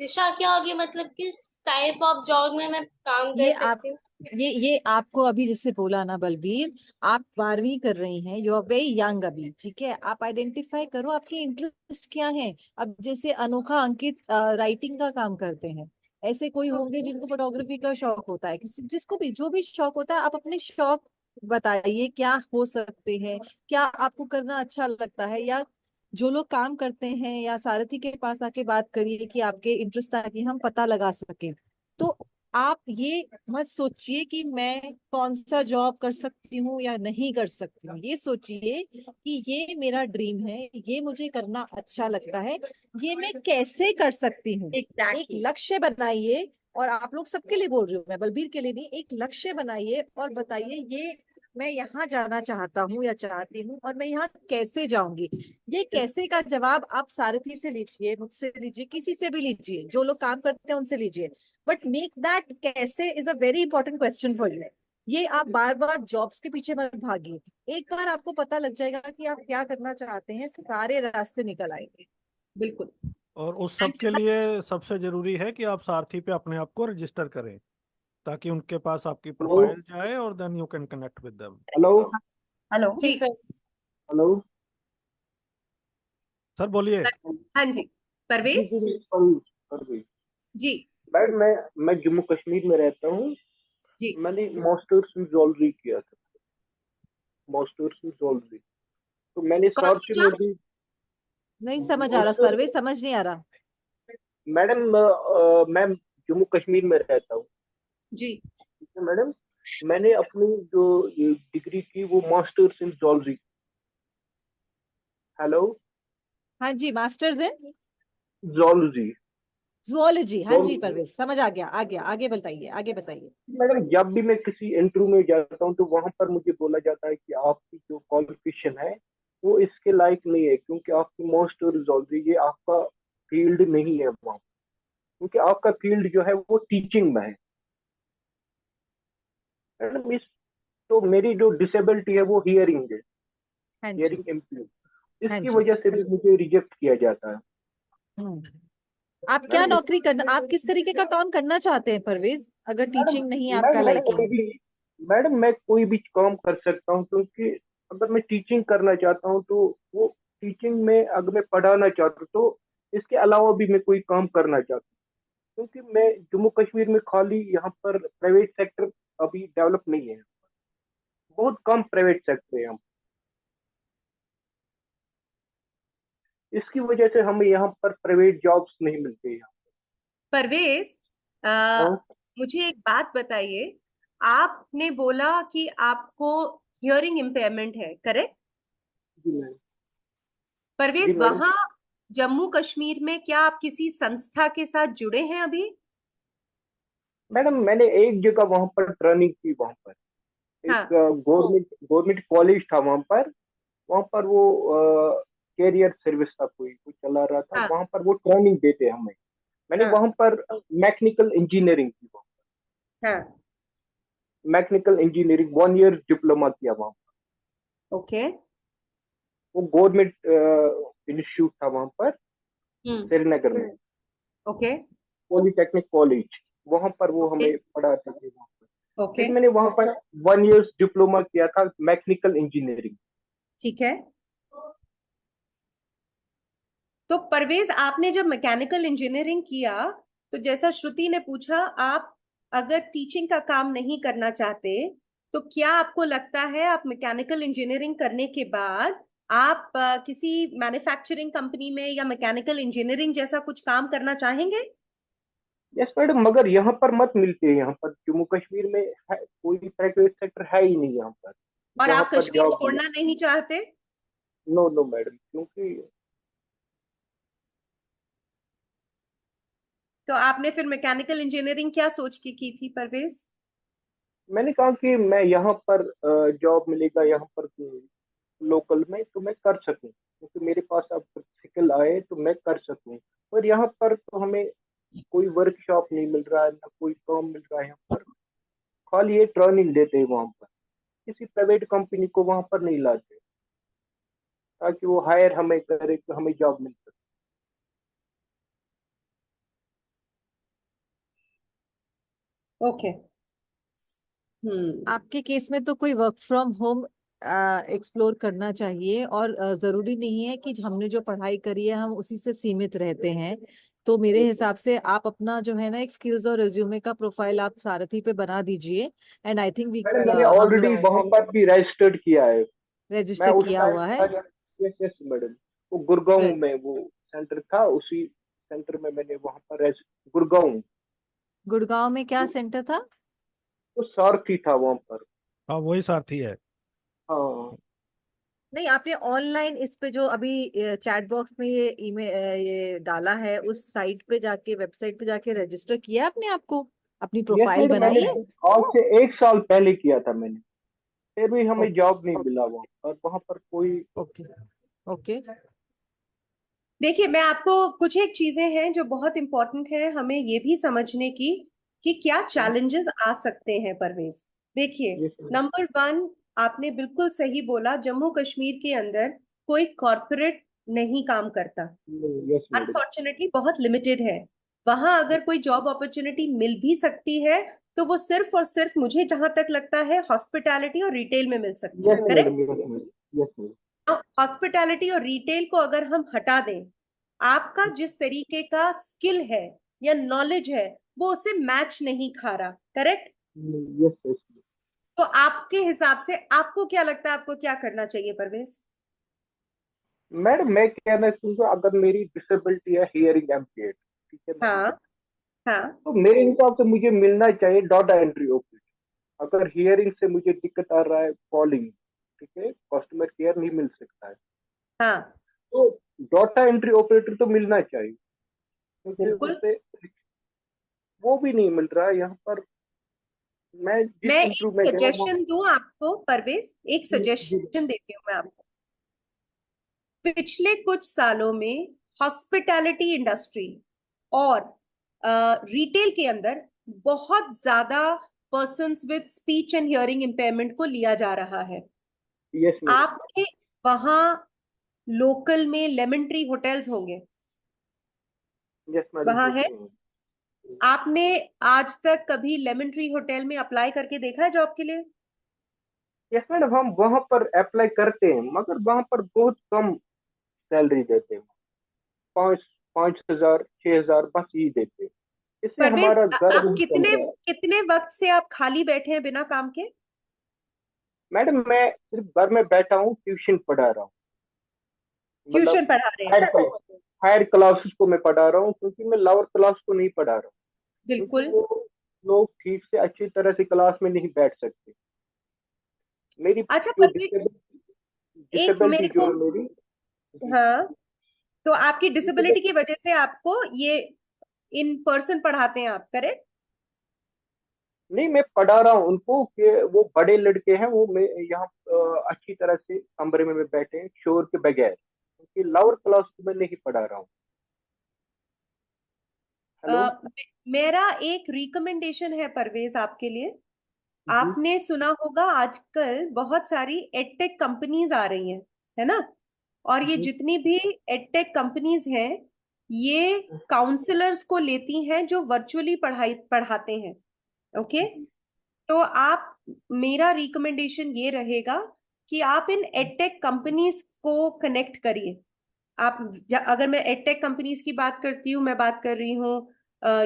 दिशा क्या होगी, मतलब किस टाइप ऑफ जॉब में मैं काम कर ये आप सकती हूँ? ये आपको अभी जैसे बोला ना बलबीर, आप 12वीं कर रही हैं, यू आर वेरी यंग अभी, ठीक है? आप आइडेंटिफाई करो आपके इंटरेस्ट क्या है। अब जैसे अनोखा अंकित राइटिंग का काम करते हैं, ऐसे कोई होंगे जिनको फोटोग्राफी का शौक होता है, किसी जिसको भी जो भी शौक होता है, आप अपने शौक बताइए क्या हो सकते हैं, क्या आपको करना अच्छा लगता है। या जो लोग काम करते हैं, या सारथी के पास आके बात करिए कि आपके इंटरेस्ट, ताकि हम पता लगा सके। तो आप ये मत सोचिए कि मैं कौन सा जॉब कर सकती हूँ या नहीं कर सकती हूँ, ये सोचिए कि ये मेरा ड्रीम है, ये मुझे करना अच्छा लगता है, ये मैं कैसे कर सकती हूँ। एक लक्ष्य बनाइए, और आप लोग सबके लिए बोल रही हूँ मैं, बलबीर के लिए नहीं, एक लक्ष्य बनाइए और बताइए ये मैं यहाँ जाना चाहता हूँ या चाहती हूँ, और मैं यहाँ कैसे जाऊंगी। ये कैसे का जवाब आप सारथी से लीजिए, मुझसे लीजिए, किसी से भी लीजिए, जो लोग काम करते हैं उनसे लीजिए, बट मेक दैट कैसे is a very important question for you. ये आप बार बार जॉब्स के पीछे मत भागिए। एक बार आपको पता लग जाएगा कि आप क्या करना चाहते हैं, सारे रास्ते निकल आएंगे। बिल्कुल। और उस सब के लिए सबसे जरूरी है कि आप सारथी पे अपने आप को रजिस्टर करें, ताकि उनके पास आपकी प्रोफाइल जाए और then you can connect with them. Hello hello जी सर। हेलो सर बोलिए। हाँ जी, परवेज जी। मैडम, मैं जम्मू कश्मीर में रहता हूँ जी। मैंने मास्टर्स इन ज्वेलरी किया था, मास्टर्स इन ज्वेलरी। तो मैंने सारथी में भी नहीं समझ आ रहा परवेज, समझ नहीं आ रहा। मैडम मैं जम्मू कश्मीर में रहता हूँ जी। ठीक है मैडम, मैंने अपनी जो डिग्री की वो मास्टर्स इन ज्वेलरी। हेलो हाँ जी, मास्टर्स इन ज्वेलरी। ज़ूलॉजी, हाँ जी परवेज, समझ आ गया, आ गया, आगे बताइए, आगे बताइए। मैडम, जब भी मैं किसी इंटरव्यू में जाता हूँ तो वहां पर मुझे बोला जाता है कि आपकी जो क्वालिफिकेशन है वो इसके लायक नहीं है, क्योंकि आपकी मोस्ट स्टोरीज ऑलरेडी, ये आपका फील्ड नहीं है वहाँ, क्योंकि आपका फील्ड जो है वो टीचिंग में है मैडम। इस तो मेरी जो डिसेबिलिटी है वो हियरिंग है, हाँ जी, हियरिंग इम्प्लीड, हाँ इसकी जी। वजह से भी मुझे रिजेक्ट किया जाता है आप क्या मैडम। नौकरी करना, आप किस तरीके का काम करना चाहते हैं परवेज, अगर मैडम टीचिंग नहीं मैं आपका मैं कोई लाइकिंग? भी मैडम मैं कोई भी काम कर सकता हूँ, क्योंकि अगर मैं टीचिंग करना चाहता हूँ तो वो टीचिंग में, अगर मैं पढ़ाना चाहता हूँ तो इसके अलावा भी मैं कोई काम करना चाहता हूँ, क्योंकि मैं जम्मू कश्मीर में खाली यहाँ पर प्राइवेट सेक्टर अभी डेवलप नहीं है, बहुत कम प्राइवेट सेक्टर है यहाँ। इसकी वजह से हमें यहाँ पर प्राइवेट जॉब्स नहीं मिलते यहाँ। परवेज, हाँ मुझे एक बात बताइए। आपने बोला कि आपको हियरिंग इम्पेयरमेंट है, करेक्ट? जी मैडम। जी परवेज, मैडम। वहां जम्मू कश्मीर में क्या आप किसी संस्था के साथ जुड़े हैं अभी? मैडम मैंने एक जगह वहां पर ट्रेनिंग की, वहां पर हाँ, एक गवर्नमेंट कॉलेज था वहां पर वो कैरियर सर्विस था, कोई कुछ चला रहा था हाँ, वहां पर, वो ट्रेनिंग देते हमें। मैंने हाँ, वहां पर मैकेनिकल इंजीनियरिंग की, हाँ। मैकेनिकल इंजीनियरिंग 1 ईयर डिप्लोमा किया वहां पर। ओके। वो गवर्नमेंट इंस्टीट्यूट था वहां पर श्रीनगर में, ओके। पॉलिटेक्निक कॉलेज, वहां पर वो ओके। हमें पढ़ाते थे वहां पर। ओके। फिर मैंने वहां पर 1 ईयर डिप्लोमा किया था मैकेनिकल इंजीनियरिंग। ठीक है। तो परवेज, आपने जब मैकेनिकल इंजीनियरिंग किया, तो जैसा श्रुति ने पूछा, आप अगर टीचिंग का काम नहीं करना चाहते, तो क्या आपको लगता है आप मैकेनिकल इंजीनियरिंग करने के बाद आप किसी मैन्युफैक्चरिंग कंपनी में या मैकेनिकल इंजीनियरिंग जैसा कुछ काम करना चाहेंगे? यस मैडम, मगर यहाँ पर मत मिलते हैं, यहाँ पर जम्मू कश्मीर में है, कोई प्राइवेट सेक्टर है ही नहीं यहाँ पर और जहाँ आप पर कश्मीर जॉब मिले। छोड़ना नहीं चाहते? नो नो मैडम, क्योंकि तो आपने फिर मैकेनिकल इंजीनियरिंग क्या सोच के की थी परवेज? मैंने कहा कि मैं यहाँ पर जॉब मिलेगा यहाँ पर लोकल में तो मैं कर सकूँ, क्योंकि मेरे पास अब स्किल आए तो मैं कर सकूँ। पर यहाँ पर तो हमें कोई वर्कशॉप नहीं मिल रहा है, ना कोई काम मिल रहा है यहाँ पर, खाली ये ट्रेनिंग देते हैं वहाँ पर, किसी प्राइवेट कंपनी को वहाँ पर नहीं लाते ताकि वो हायर हमें करे तो हमें जॉब मिल सके। ओके। आपके केस में तो कोई वर्क फ्रॉम होम एक्सप्लोर करना चाहिए, और जरूरी नहीं है कि हमने जो पढ़ाई करी है हम उसी से सीमित रहते हैं। तो मेरे हिसाब से आप अपना जो है ना एक स्किल्स और रिज्यूमे का प्रोफाइल आप सारथी पे बना दीजिए, एंड आई थिंक वी मैंने मैंने हम ऑलरेडी लोग वहाँ पर भी रजिस्टर्ड किया है। मैं रजिस्टर उस किया टाइम हुआ है। यस यस मैडम, वो गुड़गांव में वो सेंटर था, उसी सेंटर में मैंने वहाँ पर गुड़गांव, गुड़गांव में क्या सेंटर था? तो सारथी था वहाँ पर। हाँ, वही सारथी है। हाँ नहीं, आपने ऑनलाइन इस पे जो अभी चैट बॉक्स में ये ईमेल ये डाला है, उस साइट पे जाके, वेबसाइट पे जाके रजिस्टर किया आपने, आपको अपनी यस प्रोफाइल मैडम, बनाई मैंने है? आज से 1 साल पहले किया था मैंने, फिर भी हमें ओके। जॉब नहीं मिला वहाँ पर, वहाँ पर कोई। ओके। ओके। देखिए, मैं आपको कुछ एक चीजें हैं जो बहुत इंपॉर्टेंट है हमें ये भी समझने की कि क्या चैलेंजेस आ सकते हैं परवेज। देखिए, यस मैडम। नंबर 1, आपने बिल्कुल सही बोला, जम्मू कश्मीर के अंदर कोई कॉरपोरेट नहीं काम करता, यस मैडम। अनफॉर्चुनेटली बहुत लिमिटेड है। वहां अगर कोई जॉब अपॉर्चुनिटी मिल भी सकती है तो वो सिर्फ और सिर्फ, मुझे जहां तक लगता है, हॉस्पिटैलिटी और रिटेल में मिल सकती है, yes correct? Madam. Yes madam. Yes madam. Hospitality और रिटेल को अगर हम हटा दें, आपका जिस तरीके का स्किल है या नॉलेज है वो उसे मैच नहीं खा रहा, करेक्ट? Yes yes. तो आपके हिसाब से आपको क्या लगता है, आपको क्या करना चाहिए परवेज? मैडम मैं कहना चाहूँगा, अगर मेरी डिसेबिलिटी है हियरिंग एम्पेयर्ड, ठीक है मैडम, हाँ, हाँ, तो मेरे हिसाब से मुझे मिलना चाहिए डाटा एंट्री ऑपरेटर। अगर हियरिंग से मुझे दिक्कत आ रहा है, कॉलिंग, ठीक है, कस्टमर केयर नहीं मिल सकता है, हाँ, तो डाटा एंट्री ऑपरेटर तो मिलना चाहिए, क्योंकि बिल्कुल। उससे वो भी नहीं मिल रहा है यहाँ पर। मैं जिस मैं इंटरव्यू एक में गया वो। सजेशन दूं आपको परवेज, एक जी जी सजेशन देती हूँ मैं आपको। पिछले कुछ सालों में हॉस्पिटैलिटी इंडस्ट्री और रिटेल के अंदर बहुत ज्यादा persons with speech and hearing impairment को लिया जा रहा है। Yes madam. आपके वहां लोकल में लेमन ट्री होटल्स होंगे, यस मैडम, वहां है। होते हैं। आपने आज तक कभी लेमन ट्री होटल में अप्लाई करके देखा है जॉब के लिए? यस मैडम, हम वहां पर अप्लाई करते हैं मगर वहां पर बहुत कम सैलरी देते हैं। 5,000 6,000 बस यही देते हैं। इससे परवेज, हमारा घर आप नहीं चल कितने रहा है। कितने वक्त से आप खाली बैठे हैं बिना काम के? मैडम मैं सिर्फ घर में बैठा हूँ, ट्यूशन पढ़ा रहा हूँ। मतलब ट्यूशन पढ़ा रहे हैं? हायर क्लासेस को मैं पढ़ा रहा हूँ, क्योंकि मैं लोअर क्लास को नहीं पढ़ा रहा हूँ, क्योंकि बिल्कुल। वो लोग ठीक से अच्छी तरह से क्लास में नहीं बैठ सकते। मेरी अच्छा जो परवेज, एक डिसेबिलिटी मेरे जो को, है मेरी, हाँ, तो आपकी डिसेबिलिटी की वजह से आपको ये इन पर्सन पढ़ाते हैं आप, करेक्ट? नहीं मैं पढ़ा रहा हूँ उनको कि वो बड़े लड़के हैं, वो मैं यहाँ अच्छी तरह से कमरे में बैठे हैं शोर के बगैर, क्योंकि लोअर क्लास को मैं नहीं पढ़ा रहा हूँ। हेलो। मेरा एक रिकमेंडेशन है परवेज आपके लिए। आपने सुना होगा आजकल बहुत सारी एडटेक कंपनीज आ रही हैं, है ना? और ये जितनी भी एडटेक कंपनीज हैं, ये काउंसलर्स को लेती हैं जो वर्चुअली पढ़ाते हैं। ओके, तो आप, मेरा रिकमेंडेशन ये रहेगा कि आप इन एडटेक कंपनीज को कनेक्ट करिए। आप अगर मैं एडटेक कंपनीज की बात करती हूँ, मैं बात कर रही हूँ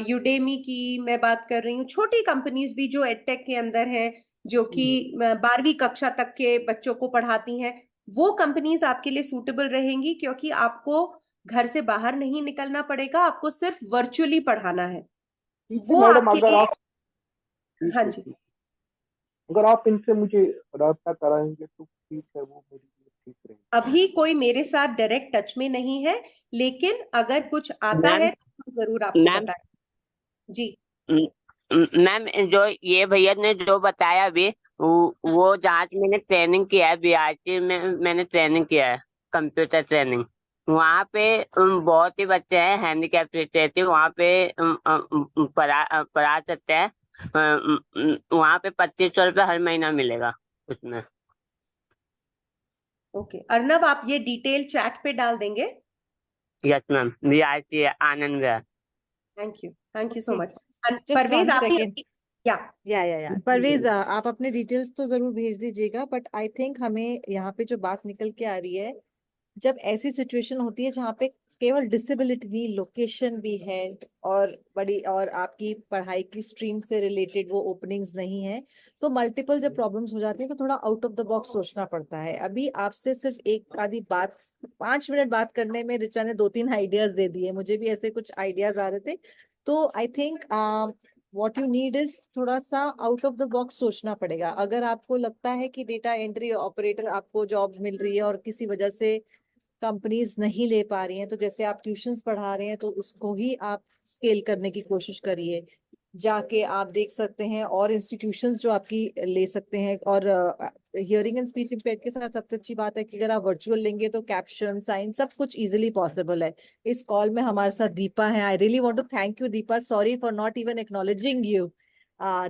यूडेमी की, मैं बात कर रही हूँ छोटी कंपनीज भी जो एडटेक के अंदर हैं, जो कि 12वीं कक्षा तक के बच्चों को पढ़ाती हैं। वो कंपनीज आपके लिए सूटेबल रहेंगी, क्योंकि आपको घर से बाहर नहीं निकलना पड़ेगा, आपको सिर्फ वर्चुअली पढ़ाना है। वो मैडम आपके अगर लिए, आप, हाँ जी, अगर आप इनसे मुझे राब्ता कराएंगे तो ठीक है, वो मेरे लिए ठीक रहेगा। अभी कोई मेरे साथ डायरेक्ट टच में नहीं है, लेकिन अगर कुछ आता मैम है तो हम जरूर आपको मैम बताएं। जी। मैम जो ये भैया ने जो बताया अभी, वो जहाँ से मैंने ट्रेनिंग किया है, बीआरटी में मैंने ट्रेनिंग किया है, कंप्यूटर ट्रेनिंग। वहाँ पे बहुत ही बच्चे हैं हैंडीकैप विद्यार्थी, वहाँ पे पढ़ा सकते हैं। वहाँ पे 2500 रुपये हर महीना मिलेगा उसमें। ओके अर्नब, आप ये डिटेल चैट पे डाल देंगे? Yes ma'am, BRT Anand Vihar. Thank you so much. Just Parvez 1 आपने, सेकेंड। या परवेज, आप अपने डिटेल्स तो जरूर भेज दीजिएगा, बट आई थिंक हमें यहाँ पे जो बात निकल के आ रही है, जब ऐसी सिचुएशन होती है जहाँ पे केवल डिसेबिलिटी नहीं, लोकेशन भी है और बड़ी, और आपकी पढ़ाई की स्ट्रीम से रिलेटेड वो ओपनिंग्स नहीं है, तो मल्टीपल जब प्रॉब्लम्स हो जाती हैं तो थोड़ा आउट ऑफ द बॉक्स सोचना पड़ता है। अभी आपसे सिर्फ एक आधी बात, 5 मिनट बात करने में रिचा ने 2-3 आइडियाज दे दिए, मुझे भी ऐसे कुछ आइडियाज आ रहे थे। तो I think what you need is थोड़ा सा आउट ऑफ द बॉक्स सोचना पड़ेगा। अगर आपको लगता है कि डेटा एंट्री ऑपरेटर आपको जॉब मिल रही है और किसी वजह से कंपनीज नहीं ले पा रही हैं, तो जैसे आप ट्यूशंस पढ़ा रहे हैं तो उसको ही आप स्केल करने की कोशिश करिए। जाके आप देख सकते हैं और इंस्टीट्यूशंस जो आपकी ले सकते हैं। और हियरिंग एंड स्पीच इम्पेयर्ड के साथ सबसे अच्छी बात है कि अगर आप वर्चुअल लेंगे तो कैप्शन, साइन सब कुछ इजीली पॉसिबल है। इस कॉल में हमारे साथ दीपा है। I really want to thank you Deepa, sorry for not even acknowledging you.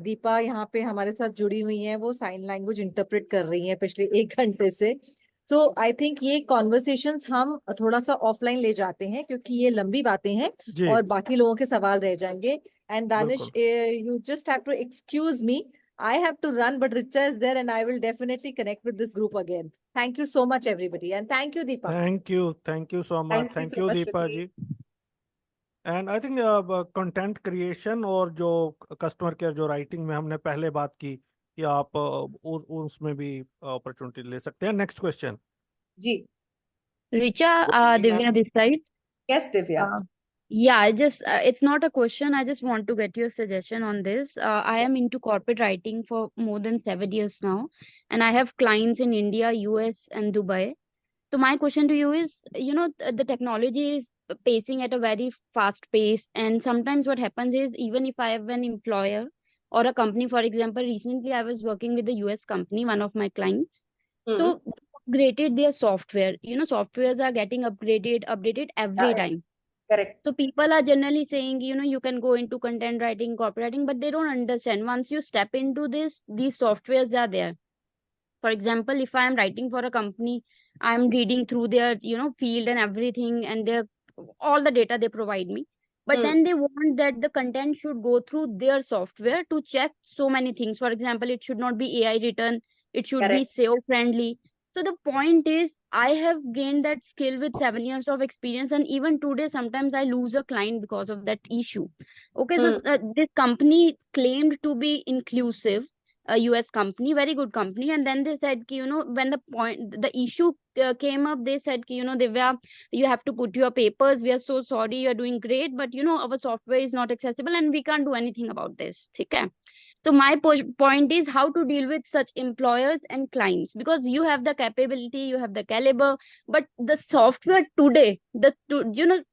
Deepa यहाँ पे हमारे साथ जुड़ी हुई हैं, वो साइन लैंग्वेज इंटरप्रेट कर रही हैं पिछले 1 घंटे से। तो आई थिंक ये कॉन्वर्सेशंस हम थोड़ा सा ऑफलाइन ले जाते हैं, क्योंकि ये लंबी बातें हैं जी और बाकी लोगों के सवाल रह जाएंगे। एंड दानिश, बिल्कुल। you just have to excuse me. I have to run, but Richa is there and I will definitely connect with this group again. Thank you so much, everybody. And thank you, Deepa. Thank you so much, thank you thank so you much Deepa Vicky. जी। And I think content creation और जो customer care जो writing में हमने पहले बात की, कि आप उसमें भी अपॉर्चुनिटी ले सकते हैं। Next question. जी। Richa, Divya this side. Yes Divya. Yeah, I just, it's not a question. I just want to get your suggestion on this. I am into corporate writing for more than 7 years now, and I have clients in India, US, and Dubai. So my question to you is, the technology is pacing at a very fast pace, and sometimes what happens is, even if I have an employer or a company, for example, recently I was working with a US company, one of my clients. So upgraded their software. Softwares are getting updated every Yeah, time. correct. So people are generally saying, you can go into content writing, copywriting, but they don't understand. Once you step into this, these softwares are there. For example, if I am writing for a company, I'm reading through their, field and everything, and their all the data they provide me. But then they want that the content should go through their software to check so many things. For example, it should not be AI written, it should be Correct. SEO friendly. So the point is, I have gained that skill with 7 years of experience, and even today, sometimes I lose a client because of that issue. Okay, so this company claimed to be inclusive, a US company, very good company, and then they said, when the issue came up, they said, Divya, you have to put your papers. We are so sorry, you are doing great, but our software is not accessible, and we can't do anything about this. Okay. So my point is how to deal with such employers and clients, because you have the capability, you have the caliber, but the software today,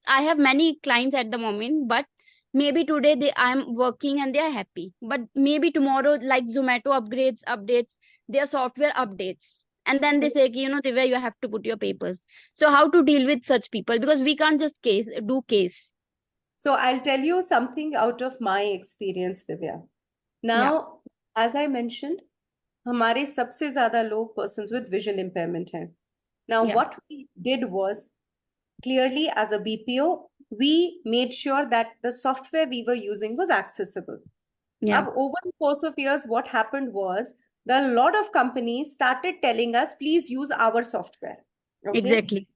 I have many clients at the moment, but maybe today I'm working and they are happy, but maybe tomorrow, like Zomato updates their software updates, and then they say, Divya, you have to put your papers. So how to deal with such people, because we can't just do case. So I'll tell you something out of my experience, Divya. Now, as I mentioned, हमारे सबसे ज्यादा लोग persons with vision impairment हैं. Now, what we did was, clearly as a BPO, we made sure that the software we were using was accessible. Ab, over the course of years, what happened was, a lot of companies started telling us, please use our software. Okay? Exactly.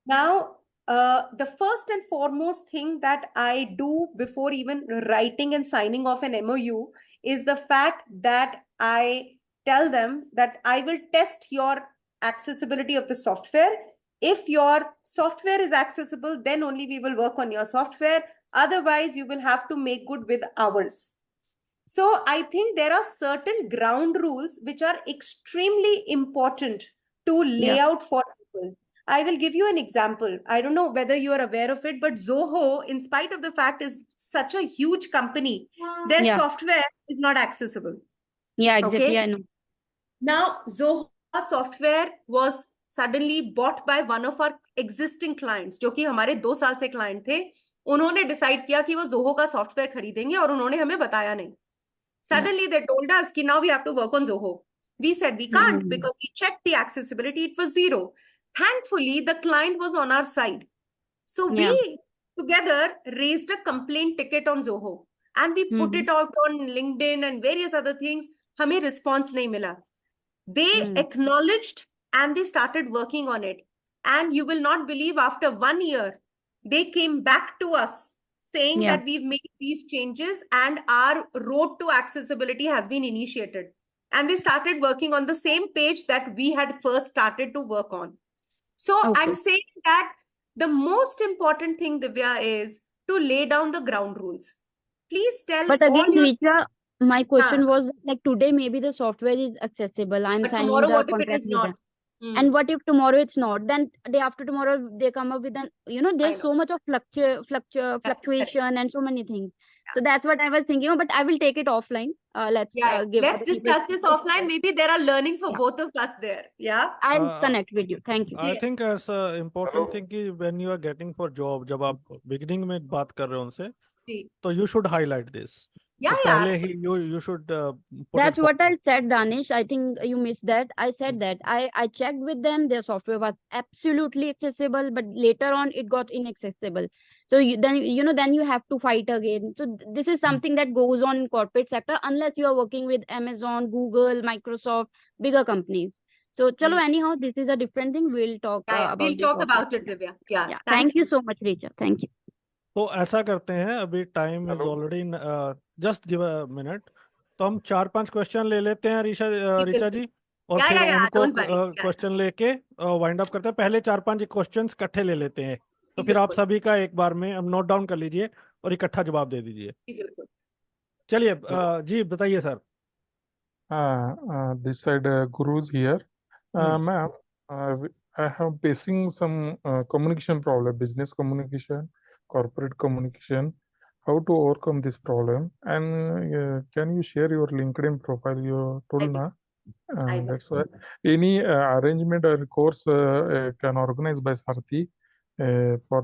Now, the first and foremost thing that I do before even writing and signing off an MOU is the fact that I tell them that I will test your accessibility of the software. If your software is accessible, then only we will work on your software. Otherwise, you will have to make good with ours. So I think there are certain ground rules which are extremely important to lay out for people. I will give you an example. I don't know whether you are aware of it, but Zoho, in spite of the fact is such a huge company, their software is not accessible. Yeah, exactly. Okay? I know. Now, Zoho software was suddenly bought by one of our existing clients, जो कि हमारे 2 साल से client थे. उन्होंने decide किया कि वो Zoho का software खरीदेंगे और उन्होंने हमें बताया नहीं. Suddenly they told us कि now we have to work on Zoho. We said we can't because we checked the accessibility, it was 0. Thankfully, the client was on our side. So we together raised a complaint ticket on Zoho and we put it out on LinkedIn and various other things. हमें response नहीं मिला. They acknowledged and they started working on it. And you will not believe, after 1 year, they came back to us saying that we've made these changes and our road to accessibility has been initiated. And they started working on the same page that we had first started to work on. So I'm saying that the most important thing, Divya, is to lay down the ground rules. Please tell But all again, your... Richa, my question was like, today maybe the software is accessible. I'm But signing tomorrow, the what if it contract is with them. not? And what if tomorrow it's not? Then day after tomorrow they come up with an, there's so much of fluctuation and so many things. So that's what I was thinking of, but I will take it offline. Let's give Let's other people discuss this offline. Maybe there are learnings for both of us there. Yeah. I'll connect with you. Thank you. I think as a important thing कि when you are getting for job, जब आप beginning में बात कर रहे हो उनसे, तो you should highlight this. Yeah, तो yeah, पहले ही absolutely. you should put That's it what I forward. said, Danish. I think you missed that. I said that I checked with them. Their software was absolutely accessible, but later on it got inaccessible. So then you have to fight again. So this is something that goes on in corporate sector unless you are working with Amazon, Google, Microsoft, bigger companies. So chalo, anyhow, this is a different thing. We'll talk about We'll this talk offline. about it, Divya. Yeah. Thank you so much, Richa. Thank you. तो ऐसा करते हैं, अभी time is already just give a minute, तो हम 4-5 question ले लेते हैं ऋचा जी, और फिर उनको क्वेश्चन लेके वाइंड अप करते हैं. पहले 4-5 क्वेश्चंस इकट्ठे ले लेते हैं, तो फिर आप सभी का एक बार में नोट डाउन कर लीजिए और इकट्ठा जवाब दे दीजिए. चलिए जी बताइए sir. This side Guru's here. Ma'am, I have facing some communication problem, business communication, corporate communication. How to overcome this problem? And can you share your LinkedIn profile? You told na. I will. That's why any arrangement or course can organize by Sarthi for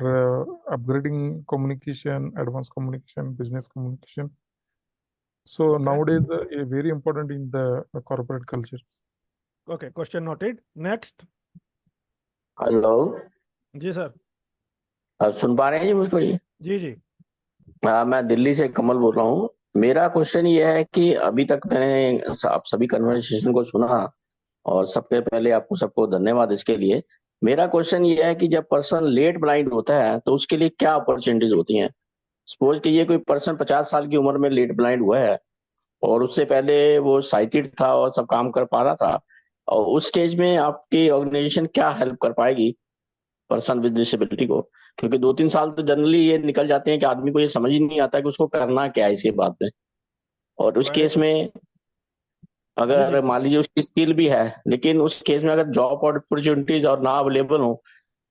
upgrading communication, advanced communication, business communication. So nowadays, very important in the corporate culture. Okay, question noted. Next. Hello, जी sir. आप सुन पा रहे हैं जी मुझको जी? जी। मैं दिल्ली से कमल बोल रहा हूँ। मेरा क्वेश्चन ये है कि अभी तक मैंने आप सभी कन्वर्सेशन को सुना और सबसे पहले आपको सबको धन्यवाद इसके लिए। मेरा क्वेश्चन ये है कि जब पर्सन लेट ब्लाइंड होता है तो उसके लिए क्या अपॉर्चुनिटीज होती हैं? सपोज कि ये कोई पर्सन 50 साल की उम्र में लेट ब्लाइंड हुआ है और उससे पहले वो साइटेड था और सब काम कर पा रहा था, और उस स्टेज में आपकी ऑर्गेनाइजेशन क्या हेल्प कर पाएगी पर्सन विद डिसेबिलिटी को? क्योंकि 2-3 साल तो जनरली ये निकल जाते हैं कि आदमी को ये समझ ही नहीं आता कि उसको करना क्या है इसी बात में। और उस केस में अगर मान लीजिए उसकी स्किल भी है, लेकिन उस केस में अगर जॉब अपॉर्चुनिटीज और ना अवेलेबल हो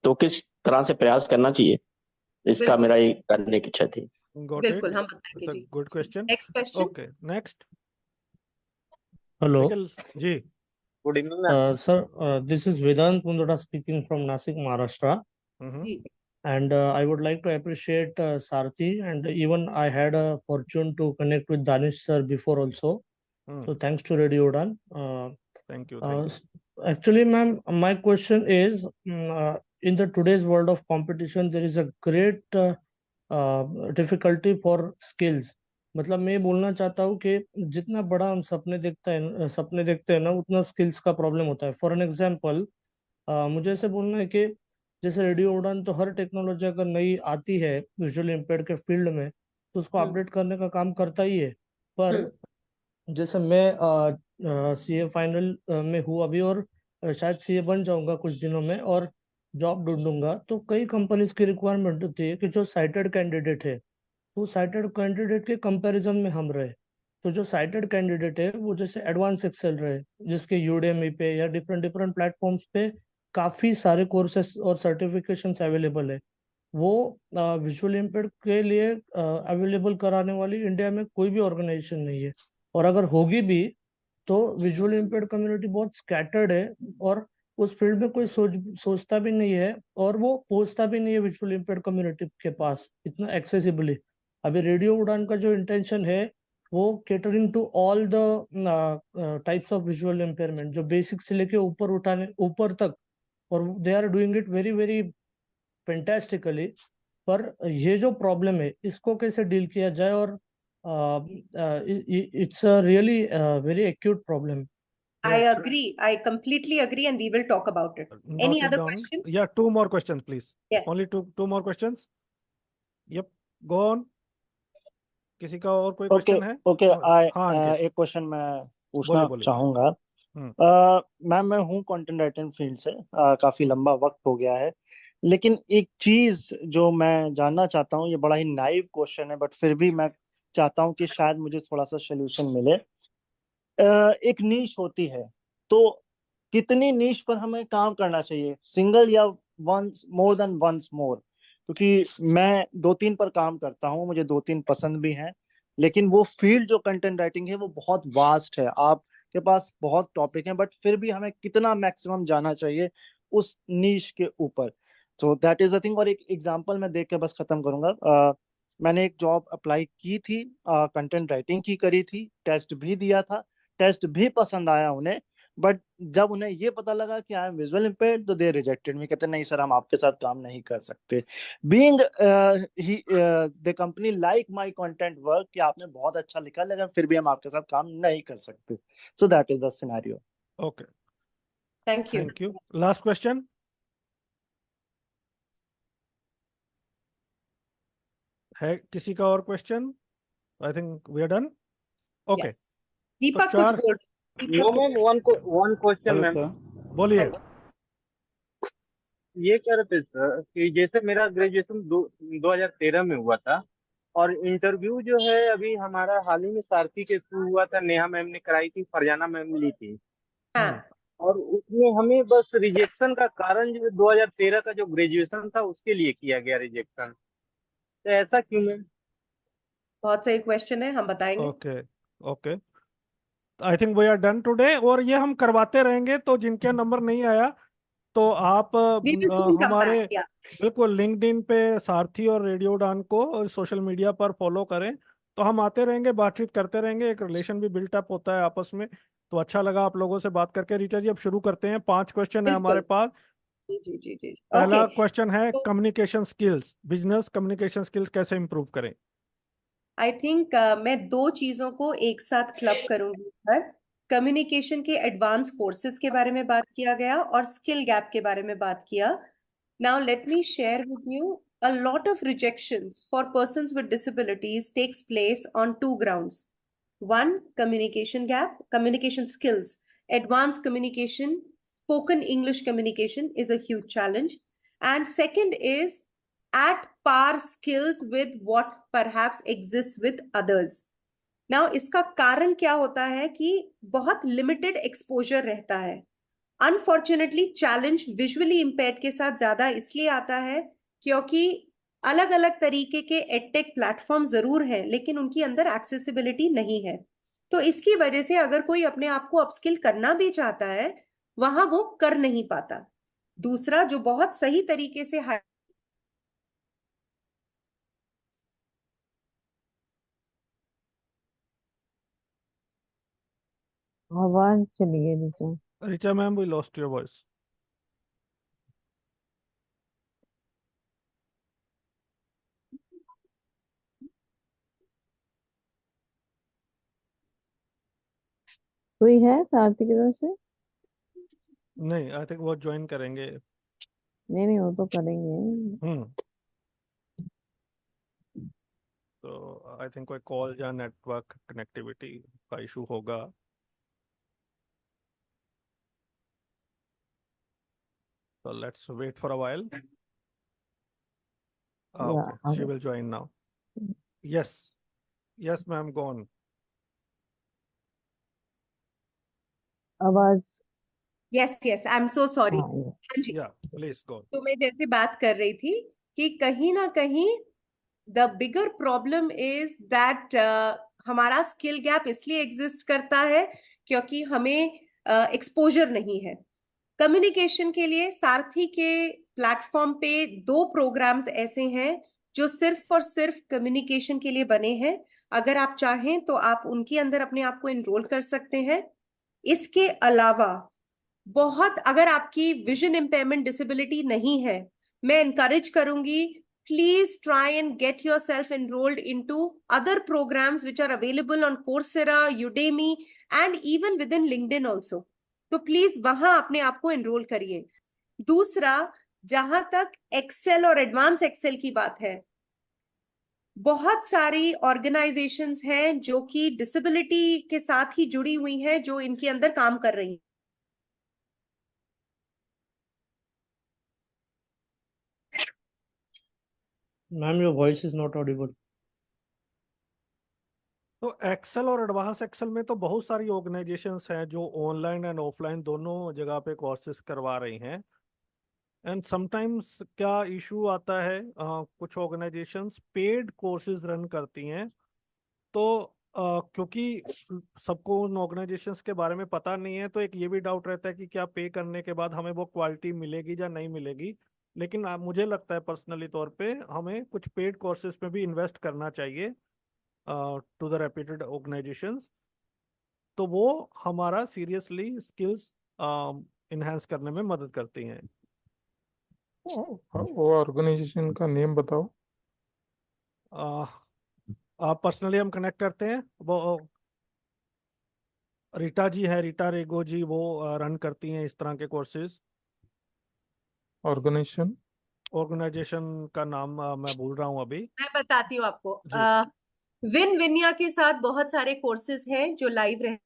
तो किस तरह से प्रयास करना चाहिए, इसका मेरा ये जानने की इच्छा थी। बिल्कुल हम बताएंगे जी। Good question. Next question. Okay, next. Hello. जी। Good evening, sir. This is Vedant Mundra speaking from Nasik, Maharashtra. And I would like to appreciate Sarthi, and even I had a fortune to connect with Danish sir before also. So thanks to Radio Udan. Thank you. Actually, ma'am, my question is, in the today's world of competition, there is a great difficulty for skills. मतलब मैं ये बोलना चाहता हूँ कि जितना बड़ा हम सपने देखते हैं ना, उतना स्किल्स का प्रॉब्लम होता है। फॉर एन एग्जाम्पल, मुझे ऐसे बोलना है कि जैसे रेडियो उड़ान तो हर टेक्नोलॉजी अगर नई आती है विजुअली इम्पेयर्ड के फील्ड में तो उसको अपडेट करने का काम करता ही है। पर जैसे मैं सीए फाइनल में हूँ अभी, और शायद सीए बन जाऊंगा कुछ दिनों में और जॉब ढूंढूंगा, तो कई कंपनीज की रिक्वायरमेंट होती है कि जो साइटेड कैंडिडेट है वो साइटेड कैंडिडेट के कंपैरिजन में हम रहे। तो जो साइटेड कैंडिडेट है वो जैसे एडवांस एक्सेल रहे, जिसके यूडेमी पे या डिफरेंट डिफरेंट प्लेटफॉर्म्स पे काफ़ी सारे कोर्सेस और सर्टिफिकेशंस अवेलेबल है, वो विजुअल इम्पेयर्ड के लिए अवेलेबल कराने वाली इंडिया में कोई भी ऑर्गेनाइजेशन नहीं है। और अगर होगी भी तो विजुअल इम्पेयर्ड कम्युनिटी बहुत स्कैटर्ड है और उस फील्ड में कोई सोचता भी नहीं है और वो पहुंचता भी नहीं है विजुअल इम्पेयर्ड कम्युनिटी के पास इतना एक्सेसिबली। अभी रेडियो उड़ान का जो इंटेंशन है वो catering to all the types of visual impairment, जो बेसिक से लेके ऊपर तक, और they are doing it very very fantastically. पर ये जो प्रॉब्लम है इसको कैसे डील किया जाए, और it's a really very acute problem. I agree. I completely agree, and we will talk about it. Any Note it other down. question? Yeah, 2 more questions, please. Yes. Only two more questions. Yep. Go on. किसी का और कोई question है? Okay, हाँ, एक question मैं पूछना बोलिए। चाहूंगा। मैम, मैं हूँ कंटेंट राइटिंग फील्ड से, काफी लंबा वक्त हो गया है, लेकिन एक चीज जो मैं जानना चाहता हूँ, ये बड़ा ही नाइव क्वेश्चन है बट फिर भी मैं चाहता हूँ कि शायद मुझे थोड़ा सा सोल्यूशन मिले। एक नीश होती है, तो कितनी नीश पर हमें काम करना चाहिए, सिंगल या once more than once more? क्योंकि मैं 2-3 पर काम करता हूँ, मुझे 2-3 पसंद भी हैं, लेकिन वो फील्ड जो कंटेंट राइटिंग है वो बहुत वास्ट है, आपके पास बहुत टॉपिक हैं, बट फिर भी हमें कितना मैक्सिमम जाना चाहिए उस नीश के ऊपर? सो दैट इज द थिंग। और एक एग्जांपल मैं देख के बस खत्म करूंगा। मैंने एक जॉब अप्लाई की थी, कंटेंट राइटिंग की करी थी, टेस्ट भी दिया था, टेस्ट भी पसंद आया उन्हें, बट जब उन्हें ये पता लगा कि आई एम विजुअल इम्पेयर्ड तो दे रिजेक्टेड मी, कहते नहीं सर हम आपके साथ काम नहीं कर सकते। Being the company like my content work कि आपने बहुत अच्छा लिखा, लेकिन फिर भी हम आपके साथ काम नहीं कर सकते। So that is the scenario. Okay, thank you. Last question है किसी का और question? I think we are done. Okay, Deepak कुछ बोल। No ma'am, one question ma'am. बोलिए। ये कह रहे थे सर कि जैसे मेरा ग्रेजुएशन 2013 में हुआ था, और इंटरव्यू जो है अभी हमारा हाल ही में सारथी के थ्रू हुआ था, नेहा मैम ने कराई थी, फरजाना मैम ली थी। और उसमें हमें बस रिजेक्शन का कारण जो 2013 का जो ग्रेजुएशन था उसके लिए किया गया रिजेक्शन, तो ऐसा क्यों मैम? बहुत सही क्वेश्चन है, हम बताएंगे। Okay, I think we are done today, और ये हम करवाते रहेंगे। तो जिनके नंबर नहीं आया तो आप We will soon come हमारे back. Yeah. बिल्कुल लिंक्डइन पे सारथी और रेडियो डान को और सोशल मीडिया पर फॉलो करें। तो हम आते रहेंगे, बातचीत करते रहेंगे, एक रिलेशन भी बिल्टअप होता है आपस में। तो अच्छा लगा आप लोगों से बात करके। रीचा जी अब शुरू करते हैं, 5 क्वेश्चन है हमारे बिल्कुल पास। जी जी जी जी पहला ओके क्वेश्चन है तो communication skills, business communication skills कैसे इंप्रूव करें। आई थिंक मैं दो चीजों को एक साथ क्लब करूंगी सर। कम्युनिकेशन के एडवांस कोर्सेज के बारे में बात किया गया और स्किल गैप के बारे में बात किया। Now let me share with you a lot of rejections for persons with disabilities takes place on two grounds. One, communication gap, communication skills. Advanced communication, spoken English communication is a huge challenge. And second is at par skills with what perhaps exists with others. Now, इसका कारण क्या होता है कि बहुत limited exposure रहता है। Unfortunately challenge visually impaired के साथ ज्यादा इसलिए आता है क्योंकि अलग अलग तरीके के एडटेक प्लेटफॉर्म जरूर हैं, लेकिन उनकी अंदर एक्सेसिबिलिटी नहीं है। तो इसकी वजह से अगर कोई अपने आप को अपस्किल करना भी चाहता है, वहां वो कर नहीं पाता। दूसरा जो बहुत सही तरीके से आवाज चली गई नीचे। Richa ma'am we lost your voice. कोई है सारथी की तरफ से? नहीं, आई थिंक वो ज्वाइन करेंगे। नहीं नहीं, वो तो करेंगे। हम्म तो आई थिंक कोई कॉल या नेटवर्क कनेक्टिविटी का इशू होगा। So let's wait for a while. Yeah, Okay, she will join now. Yes, yes, ma'am, go on. आवाज। Yes yes I am so sorry. हाँ, ये। हाँ जी। Yeah, please go on. तो मैं जैसे बात कर रही थी कि कहीं ना कहीं the bigger problem is that हमारा स्किल गैप इसलिए एग्जिस्ट करता है क्योंकि हमें एक्सपोजर नहीं है। कम्युनिकेशन के लिए सारथी के प्लेटफॉर्म पे 2 प्रोग्राम्स ऐसे हैं जो सिर्फ और सिर्फ कम्युनिकेशन के लिए बने हैं। अगर आप चाहें तो आप उनके अंदर अपने आप को एनरोल कर सकते हैं। इसके अलावा बहुत, अगर आपकी विजन इम्पेयरमेंट डिसेबिलिटी नहीं है, मैं एनकरेज करूंगी please try and get yourself enrolled into other programmes which are available on Coursera, Udemy and even with in LinkedIn also. तो प्लीज वहां अपने आप को एनरोल करिए। दूसरा, जहां तक एक्सेल और एडवांस एक्सेल की बात है, बहुत सारी ऑर्गेनाइजेशंस हैं जो कि डिसेबिलिटी के साथ ही जुड़ी हुई हैं, जो इनके अंदर काम कर रही हैं। Ma'am, your voice is not audible. तो एक्सेल और एडवांस एक्सेल में तो बहुत सारी ऑर्गेनाइजेशंस हैं जो ऑनलाइन एंड ऑफलाइन दोनों जगह पे कोर्सेज करवा रही हैं। एंड समटाइम्स क्या इशू आता है, कुछ ऑर्गेनाइजेशंस पेड कोर्सेज रन करती हैं। तो क्योंकि सबको उन ऑर्गेनाइजेशंस के बारे में पता नहीं है, तो एक ये भी डाउट रहता है कि क्या पे करने के बाद हमें वो क्वालिटी मिलेगी या नहीं मिलेगी। लेकिन मुझे लगता है पर्सनली तौर पे हमें कुछ पेड कोर्सेज में भी इन्वेस्ट करना चाहिए टू द रेप्यूटेड ऑर्गेनाइजेशंस। तो वो हमारा सीरियसली स्किल्स इनहेंस करने में मदद करती हैं। वो ऑर्गेनाइजेशन का नेम बताओ। आप पर्सनली हम कनेक्ट करते हैं। वो रीटा जी है, रीटा रेगो जी, वो रन करती हैं इस तरह के कोर्सेज। ऑर्गेनाइजेशन का नाम मैं भूल रहा हूँ अभी। मैं बताती हूँ आपको। विन विनिया के साथ बहुत सारे कोर्सेज हैं जो लाइव रहे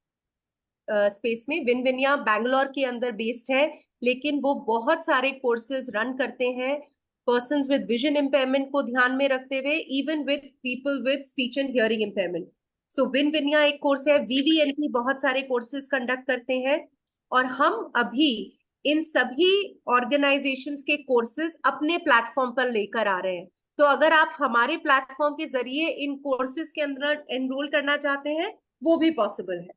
स्पेस में। विन विनिया बैंगलोर के अंदर बेस्ड है, लेकिन वो बहुत सारे कोर्सेज रन करते हैं पर्सन्स विद विजन इम्पेयरमेंट को ध्यान में रखते हुए, even with people with speech and hearing impairment. So विन विनिया एक कोर्स है। वीवीएनटी बहुत सारे कोर्सेज कंडक्ट करते हैं, और हम अभी इन सभी ऑर्गेनाइजेशंस के कोर्सेज अपने प्लेटफॉर्म पर लेकर आ रहे हैं। तो अगर आप हमारे प्लेटफॉर्म के जरिए इन कोर्सेज के अंदर एनरोल करना चाहते हैं, वो भी पॉसिबल है।